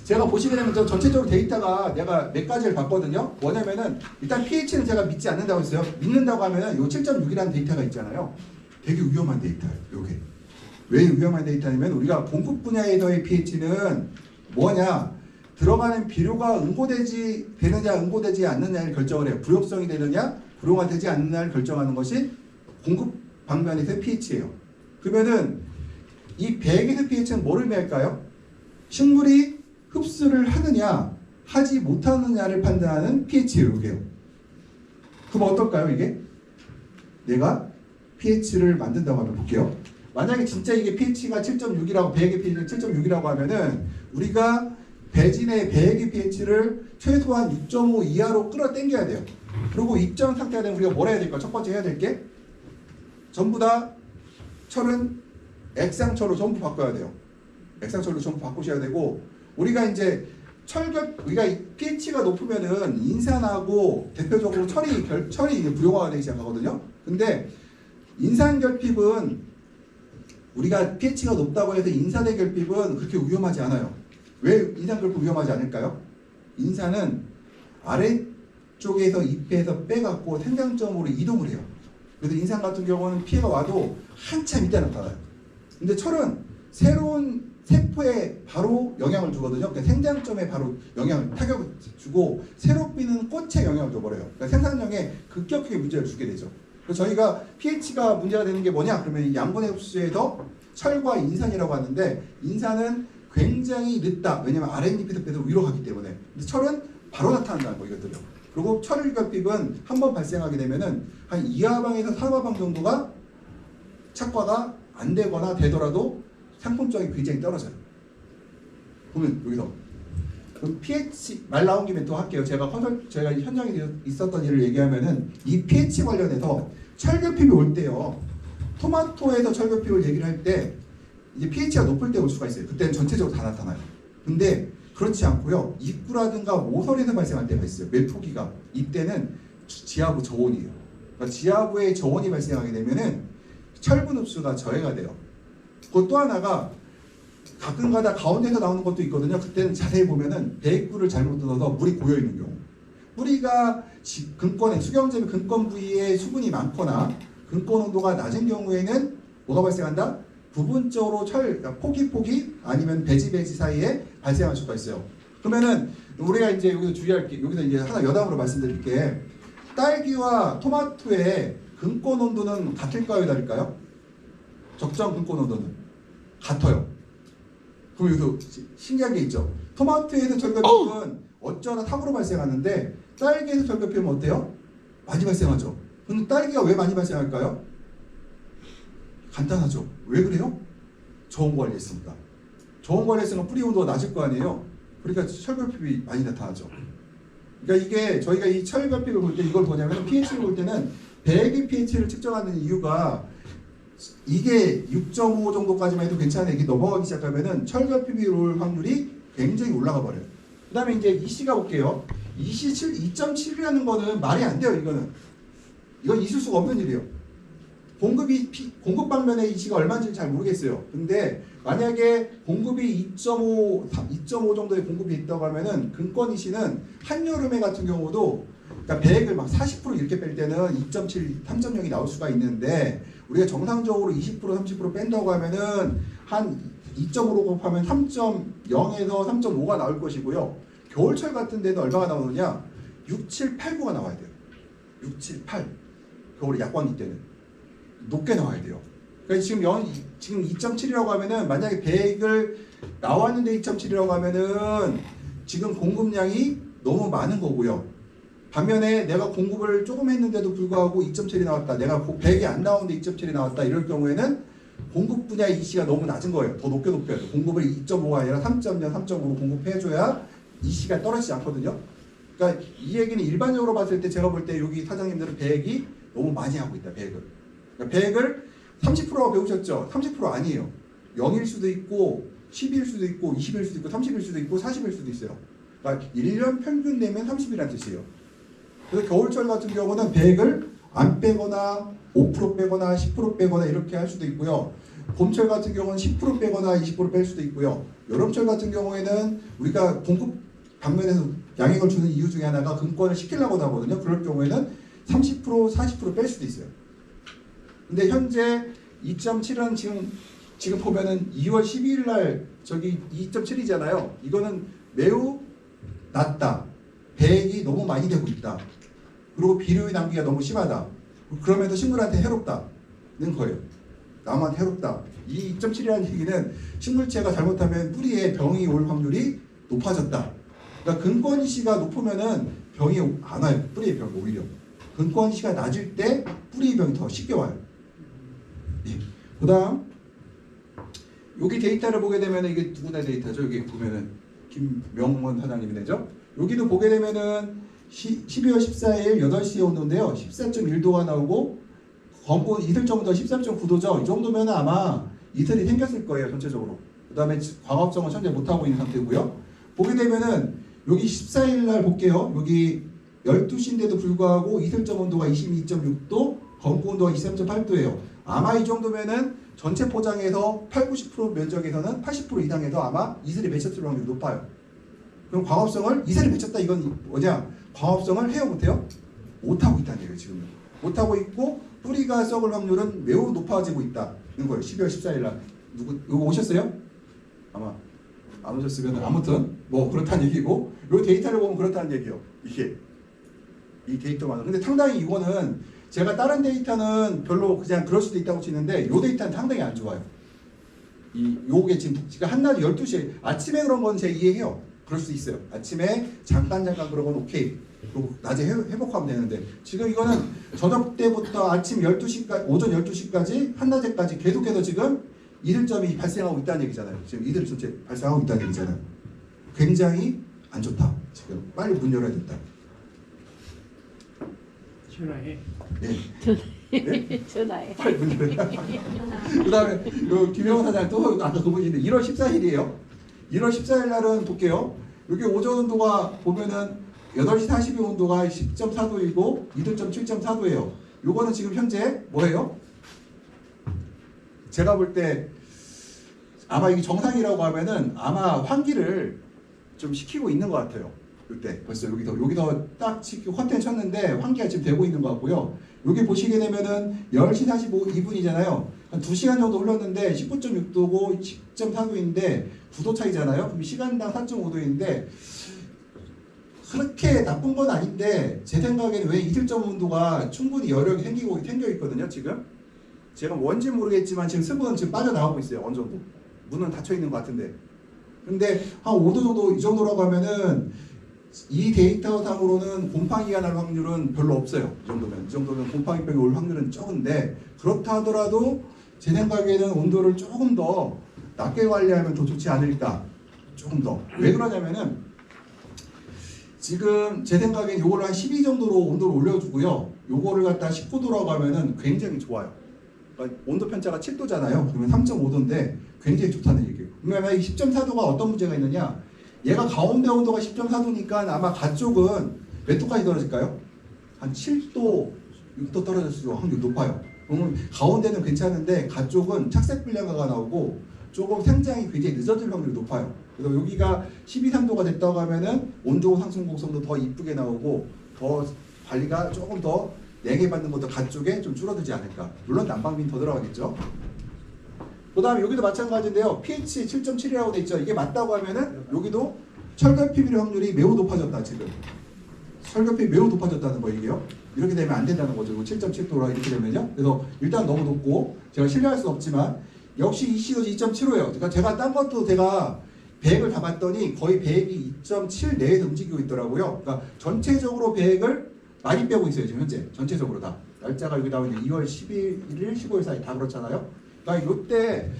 제가 보시게 되면 저 전체적으로 데이터가 내가 몇 가지를 봤거든요. 뭐냐면은 일단 pH는 제가 믿지 않는다고 했어요. 믿는다고 하면은 요 7.6이라는 데이터가 있잖아요. 되게 위험한 데이터예요. 요게. 왜 위험한 데이터냐면 우리가 공급 분야에서의 pH는 뭐냐? 들어가는 비료가 응고되지 되느냐 응고되지 않느냐를 결정을 해요. 불용성이 되느냐 불용화 되지 않느냐를 결정하는 것이 공급 방면에서의 pH예요. 그러면은 이 배액에서 pH는 뭐를 의미할까요? 식물이 흡수를 하느냐 하지 못하느냐를 판단하는 pH예요. 이게요. 그럼 어떨까요? 이게 내가 pH를 만든다고 하면 볼게요. 만약에 진짜 이게 pH가 7.6이라고 배액의 pH가 7.6이라고 하면은 우리가 배진의 배액의 pH를 최소한 6.5 이하로 끌어당겨야 돼요. 그리고 입점 상태가 되면 우리가 뭘 해야 될까? 첫 번째 해야 될 게 전부 다 철은 액상철로 전부 바꿔야 돼요. 액상철로 전부 바꾸셔야 되고 우리가 이제 우리가 pH가 높으면은 인산하고 대표적으로 철이 이제 불용화가 되기 시작하거든요. 근데 인산 결핍은 우리가 pH가 높다고 해서 인산의 결핍은 그렇게 위험하지 않아요. 왜 인산 결핍 위험하지 않을까요? 인산은 아래쪽에서 잎에서 빼갖고 생장점으로 이동을 해요. 그래서 인산 같은 경우는 피해가 와도 한참 이따 나타나요. 근데 철은 새로운 세포에 바로 영향을 주거든요. 그러니까 생장점에 바로 타격을 주고 새로 피는 꽃에 영향을 줘버려요. 그러니까 생산량에 급격하게 문제를 주게 되죠. 그래서 저희가 pH가 문제가 되는 게 뭐냐? 그러면 양분의 흡수에서 철과 인산이라고 하는데 인산은 굉장히 늦다. 왜냐면 아랫잎에서 빼서 위로 가기 때문에. 근데 철은 바로 나타난다는 거 이것들요. 그리고 철 결핍은 한번 발생하게 되면은 한 2하방에서 3하방 정도가 착과가 안 되거나 되더라도 상품성이 굉장히 떨어져요. 보면 여기서 그럼 pH 말 나온 김에 또 할게요. 제가 현장에 있었던 일을 얘기하면은 이 pH 관련해서 철결핍이 올 때요. 토마토에서 철결핍을 얘기를 할 때 이제 pH가 높을 때 올 수가 있어요. 그때는 전체적으로 다 나타나요. 근데 그렇지 않고요. 입구라든가 모서리에서 발생할 때가 있어요. 멜포기가 이때는 지하부 저온이에요. 그러니까 지하부에 저온이 발생하게 되면은 철분 흡수가 저해가 돼요. 그 또 하나가 가끔가다 가운데서 나오는 것도 있거든요. 그때는 자세히 보면은 배액부를 잘못 넣어서 물이 고여 있는 경우. 뿌리가 근권에 수경재배 근권 부위에 수분이 많거나 근권 온도가 낮은 경우에는 뭐가 발생한다? 부분적으로 그러니까 포기 아니면 배지 사이에 발생할 수가 있어요. 그러면은 우리가 이제 여기서 주의할 게 여기서 이제 하나 여담으로 말씀드릴게. 딸기와 토마토의 근권 온도는 같을까요, 다를까요? 적정 근권 온도는 같아요. 그럼 여기서 신기한 게 있죠. 토마토에서 절벽필은 어쩌나 탑으로 발생하는데 딸기에서 절벽필은 어때요? 많이 발생하죠. 근데 딸기가 왜 많이 발생할까요? 간단하죠. 왜 그래요? 저온 관리했으니까. 저온 관리했으니까 뿌리 온도가 낮을 거 아니에요. 그러니까 철결핍이 많이 나타나죠. 그러니까 이게 저희가 이 철결핍을 볼 때 이걸 뭐냐면 pH를 볼 때는 배액의 pH를 측정하는 이유가 이게 6.5 정도까지만 해도 괜찮은데 이게 넘어가기 시작하면은 철결핍이 올 확률이 굉장히 올라가 버려요. 그 다음에 이제 EC가 볼게요. EC 2.7이라는 거는 말이 안 돼요. 이건 있을 수가 없는 일이에요. 공급 방면의 EC가 얼마인지 잘 모르겠어요. 근데 만약에 공급이 2.5 정도의 공급이 있다고 하면은 근권 EC는 한여름에 같은 경우도 그러니까 배액을 막 40% 이렇게 뺄 때는 2.7, 3.0이 나올 수가 있는데 우리가 정상적으로 20%, 30% 뺀다고 하면은 한 2.5로 곱하면 3.0에서 3.5가 나올 것이고요. 겨울철 같은 데는 얼마가 나오느냐? 6, 7, 8, 9가 나와야 돼요. 6, 7, 8. 겨울에 약광기 때는 높게 나와야 돼요. 그러니까 지금 2.7이라고 하면은 만약에 100을 나왔는데 2.7이라고 하면은 지금 공급량이 너무 많은 거고요. 반면에 내가 공급을 조금 했는데도 불구하고 2.7이 나왔다. 내가 100이 안 나오는데 2.7이 나왔다. 이럴 경우에는 공급 분야의 이시가 너무 낮은 거예요. 더 높게 높여야 돼요. 공급을 2.5가 아니라 3.0, 3.5로 공급해줘야 이시가 떨어지지 않거든요. 그러니까 이 얘기는 일반적으로 봤을 때 제가 볼 때 여기 사장님들은 100이 너무 많이 하고 있다. 100을. 그러니까 100을 30%라고 배우셨죠? 30% 아니에요. 0일 수도 있고 10일 수도 있고 20일 수도 있고 30일 수도 있고 40일 수도 있어요. 그러니까 1년 평균 내면 30이라는 뜻이에요. 그래서 겨울철 같은 경우는 100을 안 빼거나 5% 빼거나 10% 빼거나 이렇게 할 수도 있고요. 봄철 같은 경우는 10% 빼거나 20% 뺄 수도 있고요. 여름철 같은 경우에는 우리가 공급 방면에서 양액을 주는 이유 중에 하나가 금권을 시키려고 하거든요. 그럴 경우에는 30%, 40% 뺄 수도 있어요. 근데 현재 2.7은 지금 보면은 2월 12일 날 저기 2.7이잖아요. 이거는 매우 낮다. 배액이 너무 많이 되고 있다. 그리고 비료의 낭비가 너무 심하다. 그러면서 식물한테 해롭다는 거예요. 남한테 해롭다. 이 2.7이라는 얘기는 식물체가 잘못하면 뿌리에 병이 올 확률이 높아졌다. 그러니까 근권이시가 높으면은 병이 안 와요. 뿌리에 병이 오히려. 근권이시가 낮을 때 뿌리의 병이 더 쉽게 와요. 예. 그 다음 여기 데이터를 보게 되면 이게 누구나 데이터죠. 여기 보면은 김명원 사장님이 되죠. 여기도 보게 되면은 12월 14일 8시에 온도인데요. 14.1도가 나오고 건고 이틀 정도 13.9도죠. 이 정도면 아마 이틀이 생겼을 거예요. 전체적으로. 그 다음에 광합성은 현재 못하고 있는 상태고요. 보게 되면은 여기 14일 날 볼게요. 여기 12시인데도 불구하고 이틀점 온도가 22.6도, 건고 온도가 23.8도예요. 아마 이 정도면은 전체 포장에서 8, 90% 면적에서는 80% 이상에서 아마 이슬이 맺혔을 확률이 높아요. 그럼 광합성을 이슬이 맺혔다 이건 뭐냐? 광합성을 해요 못해요? 못하고 있다는 얘기예요 지금. 못하고 있고 뿌리가 썩을 확률은 매우 높아지고 있다는 거예요. 12월 14일 날. 이거 오셨어요? 아마 안 오셨으면 아무튼 뭐 그렇다는 얘기고 이 데이터를 보면 그렇다는 얘기예요. 이게 이 데이터만. 근데 상당히 이거는 제가 다른 데이터는 별로 그냥 그럴 수도 있다고 치는데 이 데이터는 상당히 안 좋아요. 요게 지금 한낮 12시에 아침에 그런 건 제가 이해해요. 그럴 수 있어요. 아침에 잠깐 그런 건 오케이. 그리고 낮에 회복하면 되는데 지금 이거는 저녁 때부터 아침 12시까지 오전 12시까지 한낮에까지 계속해서 지금 이슬점이 발생하고 있다는 얘기잖아요. 지금 이슬 전체 발생하고 있다는 얘기잖아요. 굉장히 안 좋다. 지금 빨리 문 열어야 된다. 전화해. 네. 네? 전화해. 빨리 문 열어야. 그다음에 김영호 사장 또 아까 그분인데 1월 14일이에요. 1월 14일 날은 볼게요. 여기 오전 온도가 보면은 8시 42분 온도가 10.4도이고 이틀점 7.4도예요. 요거는 지금 현재 뭐예요? 제가 볼 때 아마 이게 정상이라고 하면은 아마 환기를 좀 시키고 있는 것 같아요. 이때 벌써 여기서 딱 커튼 쳤는데 환기가 지금 되고 있는 것 같고요. 여기 보시게 되면은 10시 42분이잖아요. 한 2시간 정도 흘렀는데 19.6도고 10.4도인데 9도 차이잖아요. 그럼 시간당 4.5도인데 그렇게 나쁜 건 아닌데 제 생각에는 왜 이틀점 온도가 충분히 여력이 생겨 있거든요. 지금 제가 뭔지 모르겠지만 지금 수분은 지금 빠져나가고 있어요. 어느 정도 문은 닫혀 있는 것 같은데 근데 한 5도 정도 이 정도라고 하면은 이 데이터상으로는 곰팡이가 날 확률은 별로 없어요. 이 정도면 곰팡이병이 올 확률은 적은데 그렇다 하더라도 제 생각에는 온도를 조금 더 낮게 관리하면 더 좋지 않을까. 조금 더. 왜 그러냐면은 지금 제 생각엔 요거를 한 12 정도로 온도를 올려주고요. 요거를 갖다 19도라고 하면은 굉장히 좋아요. 그러니까 온도 편차가 7도잖아요. 그러면 3.5도인데 굉장히 좋다는 얘기예요. 그러면 이 10.4도가 어떤 문제가 있느냐? 얘가 가운데 온도가 10.4도니까 아마 가쪽은 몇 도까지 떨어질까요? 한 7도, 6도 떨어질 확률이 높아요. 그러면 가운데는 괜찮은데 가쪽은 착색 불량가가 나오고 조금 생장이 굉장히 늦어질 확률이 높아요. 그래서 여기가 12, 3도가 됐다고 하면은 온도 상승 곡선도 더 이쁘게 나오고 더 관리가 조금 더 냉해 받는 것도 가쪽에 좀 줄어들지 않을까. 물론 난방비는 더 들어가겠죠. 그 다음에 여기도 마찬가지인데요. pH 7.7이라고 돼 있죠. 이게 맞다고 하면은 여기도 철결 PBR 확률이 매우 높아졌다 지금. 혈격비 매우 높아졌다는 거 이게요. 이렇게 되면 안 된다는 거죠. 7.7도라 이렇게 되면요. 그래서 일단 너무 높고 제가 신뢰할 수는 없지만 역시 EC도지 2.75예요. 그러니까 제가 딴 것도 제가 배액을 다 봤더니 거의 배액이 2.7 내에서 움직이고 있더라고요. 그러니까 전체적으로 배액을 많이 빼고 있어요. 지금 현재 전체적으로 다. 날짜가 여기 나오는 2월 11일, 15일 사이 다 그렇잖아요. 그러니까 이때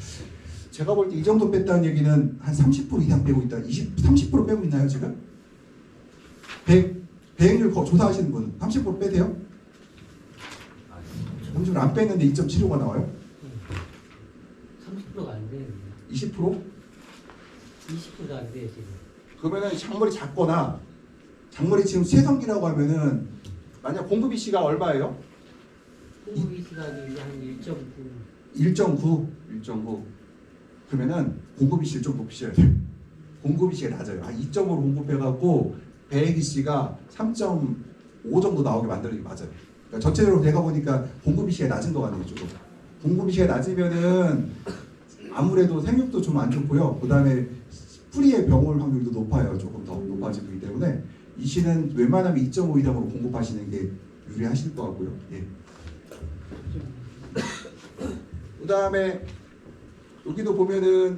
제가 볼 때 이 정도 뺐다는 얘기는 한 30% 이상 빼고 있다. 30% 빼고 있나요 지금? 배액률 조사하시는 분은 30% 빼세요? 30% 안 뺐는데 2.75가 나와요? 30%가 안 돼요. 20%? 20%도 안 돼요 지금. 그러면은 작물이 작거나 작물이 지금 최성기라고 하면은 만약 공급이 씨가 얼마예요? 공급이 시간이 한 1.9. 1.9 그러면은 공급이 씨를 좀 높이셔야 돼요. 공급이 씨가 낮아요. 한 2.5로 공급해갖고 배액이 씨가 3.5 정도 나오게 만드는 게 맞아요. 그러니까 전체적으로 내가 보니까 공급이 씨가 낮은 것 같네요. 조금 공급이 씨가 낮으면은 아무래도 생육도 좀 안 좋고요. 그 다음에 뿌리의 병 올 확률도 높아요. 조금 더 높아지기 때문에 이 씨는 웬만하면 2.5 이상으로 공급하시는 게 유리하실 것 같고요. 예. 그 다음에 여기도 보면은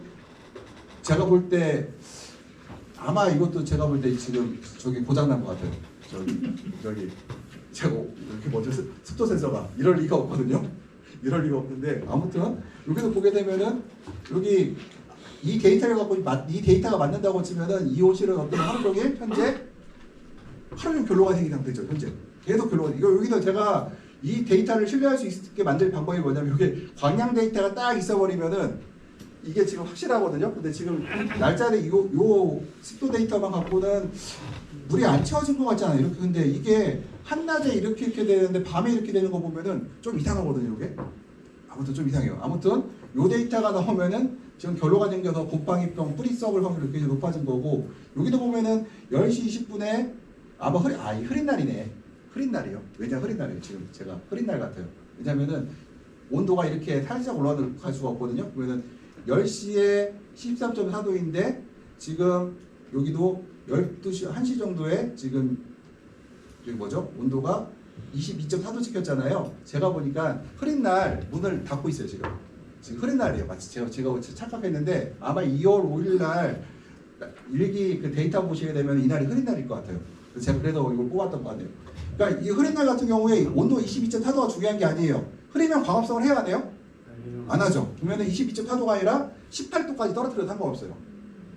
제가 볼 때 아마 이것도 제가 볼 때 지금 저기 고장난 것 같아요. 저기 제가 이렇게 먼저 습도 센서가 이럴 리가 없거든요. 이럴 리가 없는데 아무튼 여기도 보게 되면은 여기 이 데이터를 갖고 이 데이터가 맞는다고 치면은 이 오실은 어떤 하루 종일 현재 하루 종일 결로가 생긴 상태죠. 현재 계속 결로가 이거 여기서 제가 이 데이터를 신뢰할 수 있게 만들 방법이 뭐냐면 이게 광량 데이터가 딱 있어버리면은 이게 지금 확실하거든요. 근데 지금 날짜에 요 습도 데이터만 갖고는 물이 안 채워진 것 같잖아요. 이렇게 근데 이게 한낮에 이렇게 되는데 밤에 이렇게 되는 거 보면은 좀 이상하거든요. 이게 아무튼 좀 이상해요. 아무튼 요 데이터가 나오면은 지금 결로가 생겨서 곰팡이병 뿌리 썩을 확률이 굉장히 높아진 거고 여기도 보면은 10시 20분에 아마 흐린 날이네. 흐린 날이에요. 왜냐 흐린 날이에요. 지금 제가 흐린 날 같아요. 왜냐면은 온도가 이렇게 살짝 올라갈 수가 없거든요. 그러면은 10시에 13.4도인데 지금 여기도 12시 1시 정도에 지금 여기 뭐죠? 온도가 22.4도 찍혔잖아요. 제가 보니까 흐린 날 문을 닫고 있어요. 지금 흐린 날이에요. 마치 제가 착각했는데 아마 2월 5일 날 일기 그 데이터 보시게 되면 이날이 흐린 날일 것 같아요. 그래서 제가 그래서 이걸 뽑았던 것 같아요. 그러니까 이 흐린 날 같은 경우에 온도 22.4도가 중요한 게 아니에요. 흐리면 광합성을 해야 하네요? 안 하죠. 그러면 22.4도가 아니라 18도까지 떨어뜨려도 상관없어요.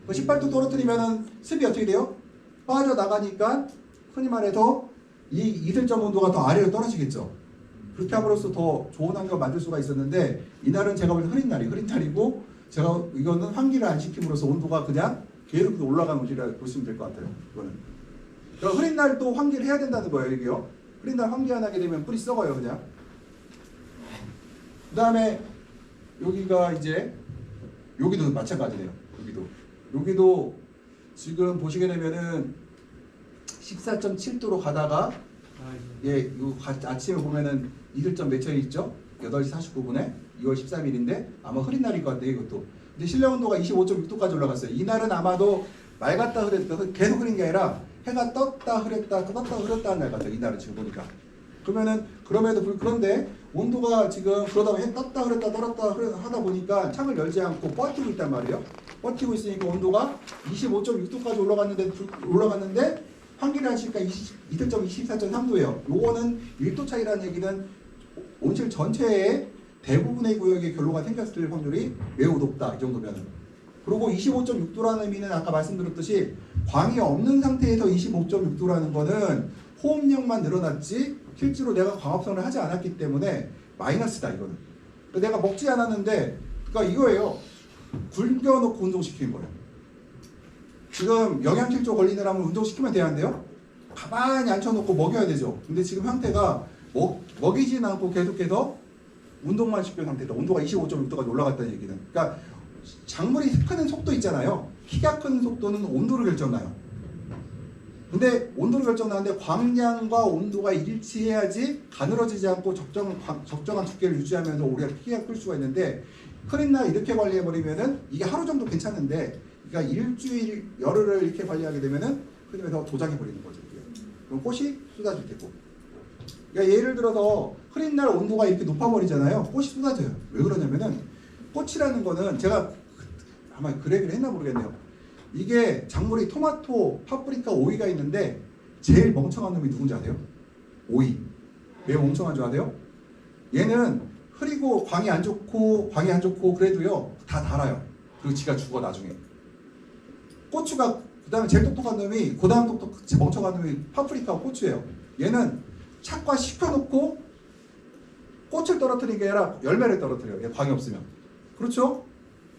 18도 떨어뜨리면 습이 어떻게 돼요? 빠져나가니까 흔히 말해서 이 이슬점 온도가 더 아래로 떨어지겠죠. 그렇게 함으로써 더 좋은 환경을 만들 수가 있었는데 이날은 제가 볼 때 흐린 날이고 제가 이거는 환기를 안 시킴으로써 온도가 그냥 계속 올라가는 것이라 보시면 될 것 같아요. 이거는. 그러니까 흐린 날도 환기를 해야 된다는 거예요. 이게요. 흐린 날 환기 안 하게 되면 뿌리 썩어요. 그냥. 그 다음에 여기가 이제 여기도 마찬가지네요. 여기도 지금 보시게 되면은 14.7도로 가다가 예, 요 아침에 보면은 이슬점 맺혀 있죠. 8시 49분에 2월 13일인데 아마 흐린 날일 것 같아요. 이것도. 근데 실내 온도가 25.6도까지 올라갔어요. 이날은 아마도 맑았다 흐렸다 계속 흐린 게 아니라 해가 떴다 흐렸다 하는 날 같아요. 이날은 지금 보니까. 그러면은 그런데 온도가 지금 그러다가 해 떴다 흐렸다 하다 보니까 창을 열지 않고 버티고 있단 말이에요. 버티고 있으니까 온도가 25.6도까지 올라갔는데 환기를 하시니까 이틀점 24.3도예요. 요거는 1도 차이라는 얘기는 온실 전체의 대부분의 구역에 결로가 생겼을 확률이 매우 높다. 이 정도면은. 그리고 25.6도라는 의미는 아까 말씀드렸듯이 광이 없는 상태에서 25.6도라는 거는 호흡력만 늘어났지 실제로 내가 광합성을 하지 않았기 때문에 마이너스다. 이거는. 내가 먹지 않았는데 그러니까 이거예요. 굶겨놓고 운동시키는 거예요. 지금 영양실조 걸리느라면 운동시키면 되는데요. 가만히 앉혀놓고 먹여야 되죠. 근데 지금 형태가 먹이지는 않고 계속해서 운동만 시키는 상태다. 온도가 25.6도까지 올라갔다는 얘기는. 그러니까 작물이 크는 속도 있잖아요. 키가 크는 속도는 온도를 결정나요. 근데 온도를 결정나는데 광량과 온도가 일치해야지 가늘어지지 않고 적정한 두께를 유지하면서 우리가 키가 클 수가 있는데 흐린 날 이렇게 관리해버리면은 이게 하루 정도 괜찮은데 그러니까 일주일 열흘을 이렇게 관리하게 되면은 흔히 말해서 도장해버리는 거죠. 그럼 꽃이 쏟아질 테고. 그러니까 예를 들어서 흐린 날 온도가 이렇게 높아버리잖아요. 꽃이 쏟아져요. 왜 그러냐면은 꽃이라는 거는 제가 아마 그 얘기를 했나 모르겠네요. 이게 작물이 토마토, 파프리카, 오이가 있는데 제일 멍청한 놈이 누군지 아세요? 오이. 왜 멍청한 줄 아세요? 얘는 흐리고 광이 안 좋고 그래도요 다 달아요. 그리고 지가 죽어 나중에. 고추가 그 다음에 제일 똑똑한 놈이 그 다음 멍청한 놈이 파프리카와 고추예요. 얘는 착과 식혀놓고 꽃을 떨어뜨리는 게 아니라 열매를 떨어뜨려요. 얘 광이 없으면. 그렇죠?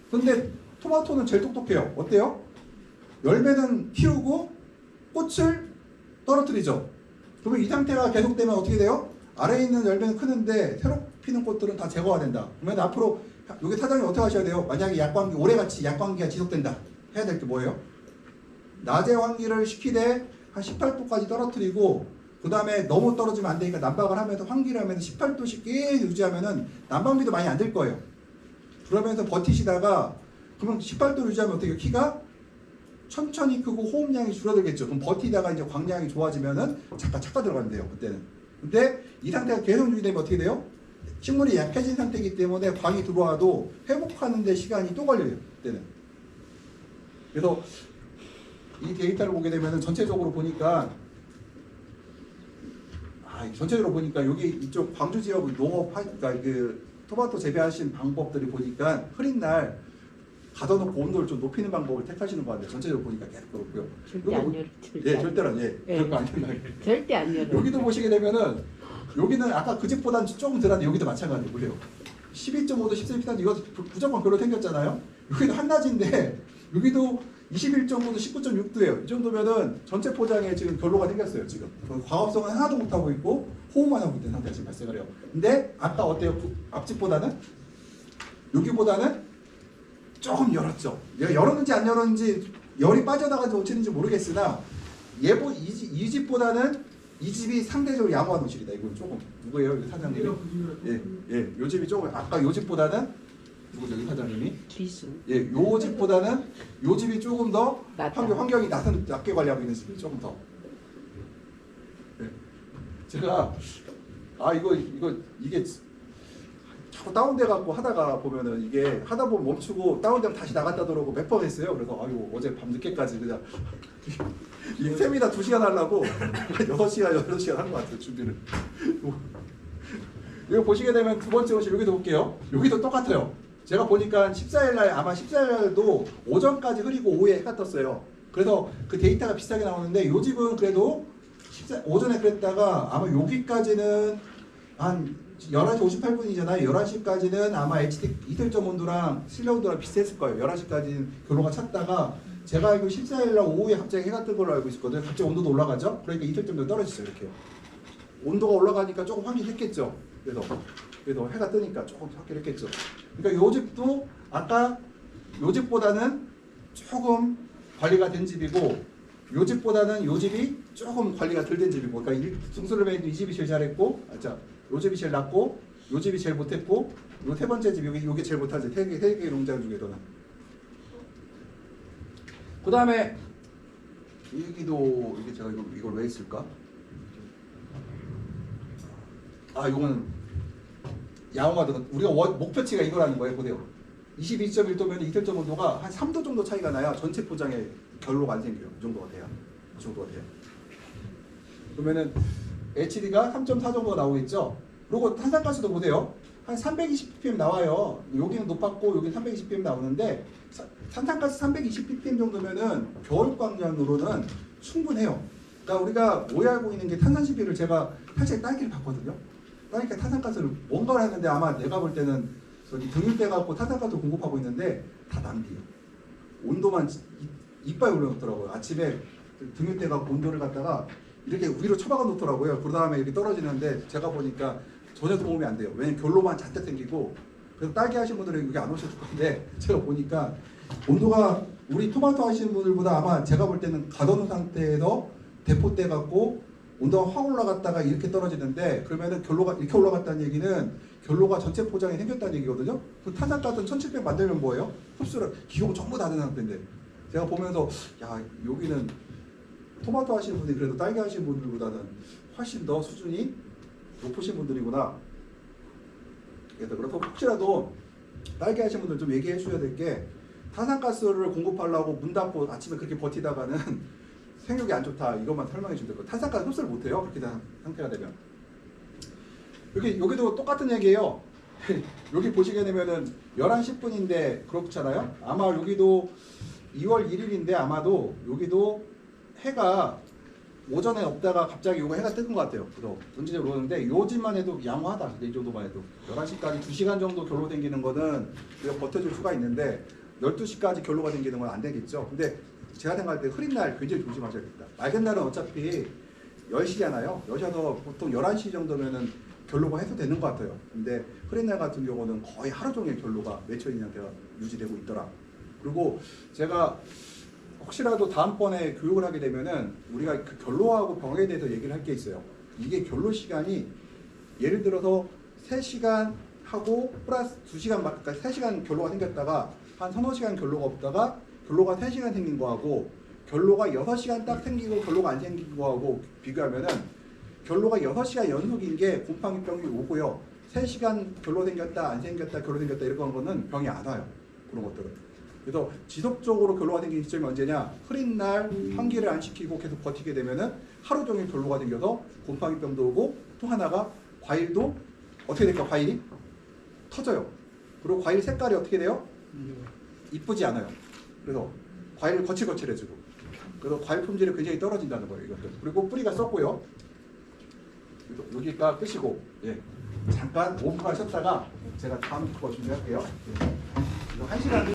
근데 토마토는 제일 똑똑해요. 어때요? 열매는 키우고 꽃을 떨어뜨리죠. 그러면 이 상태가 계속되면 어떻게 돼요? 아래에 있는 열매는 크는데 새로 피는 꽃들은 다 제거가 된다. 그러면 앞으로 여기 사장님 어떻게 하셔야 돼요? 만약에 약광기 올해같이 약광기가 지속된다. 해야 될 게 뭐예요? 낮에 환기를 시키되 한 18도까지 떨어뜨리고 그 다음에 너무 떨어지면 안 되니까 난방을 하면서 환기를 하면서 18도씩 계속 유지하면은 난방비도 많이 안 들 거예요. 그러면서 버티시다가 그러면 18도 유지하면 어떻게 키가 천천히 크고 호흡량이 줄어들겠죠. 그럼 버티다가 이제 광량이 좋아지면은 잠깐 착가 들어간대요. 그때는. 근데 이 상태가 계속 유지되면 어떻게 돼요? 식물이 약해진 상태이기 때문에 광이 들어와도 회복하는 데 시간이 또 걸려요. 그때는. 그래서 이 데이터를 보게 되면은 전체적으로 보니까 전체적으로 보니까 여기 이쪽 광주 지역 농업 그러니까 그 토마토 재배하신 방법들이 보니까 흐린 날 가둬놓고 온도를 좀 높이는 방법을 택하시는 것 같아요. 전체적으로 보니까 계속 그렇고요. 절대 안 열어. 예, 절대로 안 예. 예. 그럴 거안 된다. 절대 안 열어. 여기도 보시게 되면은 여기는 아까 그 집보다는 조금 덜한데 여기도 마찬가지고요. 12.5도 13피단 이거 무조건 별로 생겼잖아요. 여기도 한낮인데 여기도 21.5도 19.6도예요. 이 정도면은 전체 포장에 지금 결로가 생겼어요. 지금 광합성은 하나도 못하고 있고 호흡만 하고 있는 상태가 지금 발생을 해요. 근데 아까 어때요? 앞집보다는 여기보다는 조금 열었죠. 얘가 열었는지 안 열었는지 열이 빠져나가지 어찌는지 모르겠으나 이 집보다는 이 집이 상대적으로 양호한 옷이다. 이건 조금 누구예요? 여기 사장님이? 예. 요 집이 조금 아까 요 집보다는 누구죠? 여기 사장님이? 기수. 예, 요 집보다는 요 집이 조금 더 낫다. 환경이 낮게 관리하고 있는 집이 조금 더. 예. 제가 이게 자꾸 다운돼 갖고 하다가 보면은 이게 하다 보면 멈추고 다운되면 다시 나갔다 들어오고 몇 번 했어요. 그래서 어제 밤 늦게까지 그냥 이 세미나 2시간 하려고 6시간 8시간 한 것 같아요. 준비를. 이거 보시게 되면 두 번째 옷이 여기도 볼게요. 여기도 똑같아요. 제가 보니까 14일날 아마 14일날도 오전까지 흐리고 오후에 해가 떴어요. 그래서 그 데이터가 비슷하게 나오는데 요 집은 그래도 오전에 그랬다가 아마 여기까지는 한 11시 58분이잖아요. 11시까지는 아마 HD 이틀점 온도랑 실내 온도랑 비슷했을 거예요. 11시까지는 결로가 찼다가 제가 알기로 14일날 오후에 갑자기 해가 뜬 걸로 알고 있었거든요. 갑자기 온도도 올라가죠. 그러니까 이틀점도 떨어지죠. 이렇게. 온도가 올라가니까 조금 확인했겠죠. 그래도 해가 뜨니까 조금 확인했겠죠. 그러니까 요 집도 아까 요 집보다는 조금 관리가 된 집이고 요 집보다는 요 집이 조금 관리가 덜 된 집이고 그러니까 등수를 매도 이 집이 제일 잘했고 요 집이 제일 낮고 요 집이 제일 못했고 요 세 번째 집 요게 제일 못하죠. 세 개 농장 중에서는. 그 다음에 여기도 이게 제가 이걸 왜 했을까? 요거는 양호하던 우리가 목표치가 이거라는 거예요. 보세요. 22.1도면 이틀점 온도가 한 3도 정도 차이가 나야 전체 포장에 결로가 안 생겨요. 이 정도가 돼요. 그러면은 HD가 3.4 정도가 나오겠죠. 그리고 탄산가스도 보세요. 한 320ppm 나와요. 여기는 높았고 여기는 320ppm 나오는데 탄산가스 320ppm 정도면은 겨울 광량으로는 충분해요. 그러니까 우리가 오해하고 있는 게 탄산시비를 제가 사실 딸기를 봤거든요. 그러니까 탄산가스를 뭔가를 했는데 아마 내가 볼 때는 저기 등유대 갖고 탄산가스 공급하고 있는데 다 낭비예요. 온도만 이빨 올려놓더라고요. 아침에 등유대 갖고 온도를 갖다가 이렇게 위로 처박아 놓더라고요. 그 다음에 이렇게 떨어지는데 제가 보니까 전혀 도움이 안 돼요. 왜냐면 결로만 잔뜩 생기고 그래서 딸기 하시는 분들은 여기 안 오셔줄 건데 제가 보니까 온도가 우리 토마토 하시는 분들보다 아마 제가 볼 때는 가둬놓은 상태에서 대포대 갖고 온도가 확 올라갔다가 이렇게 떨어지는데 그러면은 결로가 이렇게 올라갔다는 얘기는 결로가 전체 포장에 생겼다는 얘기거든요. 그 탄산가스 1700 만들면 뭐예요? 흡수를 기호가 전부 다른 상태인데 제가 보면서 야 여기는 토마토 하시는 분이 그래도 딸기 하시는 분들보다는 훨씬 더 수준이 높으신 분들이구나. 그래서 혹시라도 딸기 하시는 분들 좀 얘기해 주셔야 될 게 탄산가스를 공급하려고 문 닫고 아침에 그렇게 버티다가는 생육이 안 좋다. 이것만 설명해 주면 될 거예요. 탄산가스 흡수를 못 해요. 그렇게 된 상태가 되면. 여기도 똑같은 얘기예요. 여기 보시게 되면은 11시 10분인데 그렇잖아요. 아마 여기도 2월 1일인데 아마도 여기도 해가 오전에 없다가 갑자기 요거 해가 뜨는 것 같아요. 그래서 전체적으로 오는데 요즘만 해도 양호하다. 이 정도만 해도 11시까지 2시간 정도 결로 당기는 거는 우리가 버텨줄 수가 있는데 12시까지 결로가 당기는 건 안 되겠죠. 근데 제가 생각할 때 흐린 날 굉장히 조심하셔야겠다. 맑은 날은 어차피 10시잖아요. 10시에서 보통 11시 정도면은 결로가 해소되는 것 같아요. 근데 흐린 날 같은 경우는 거의 하루 종일 결로가 맺혀 있는 상태가 유지되고 있더라. 그리고 제가 혹시라도 다음번에 교육을 하게 되면은 우리가 그 결로하고 병에 대해서 얘기를 할 게 있어요. 이게 결로 시간이 예를 들어서 3시간 하고 플러스 2시간, 그러니까 3시간 결로가 생겼다가 한 3-4시간 결로가 없다가 결로가 3시간 생긴 거하고 결로가 6시간 딱 생기고 결로가 안 생긴 거하고 비교하면은 결로가 6시간 연속인 게 곰팡이병이 오고요. 3시간 결로 생겼다, 안 생겼다, 결로 생겼다 이런 거는 병이 안 와요. 그런 것들은. 그래서 지속적으로 결로가 생기는 시점이 언제냐? 흐린 날 환기를 안 시키고 계속 버티게 되면은 하루 종일 결로가 생겨서 곰팡이병도 오고 또 하나가 과일도 어떻게 될까? 과일이 터져요. 그리고 과일 색깔이 어떻게 돼요? 이쁘지 않아요. 그래서 과일 거칠거칠해지고 그래서 과일 품질이 굉장히 떨어진다는 거예요. 이것들. 그리고 뿌리가 썩고요. 그래서 여기가 끝이고 예. 잠깐 5분간 쉬었다가 제가 다음 거 준비할게요. 예. 이거 1시간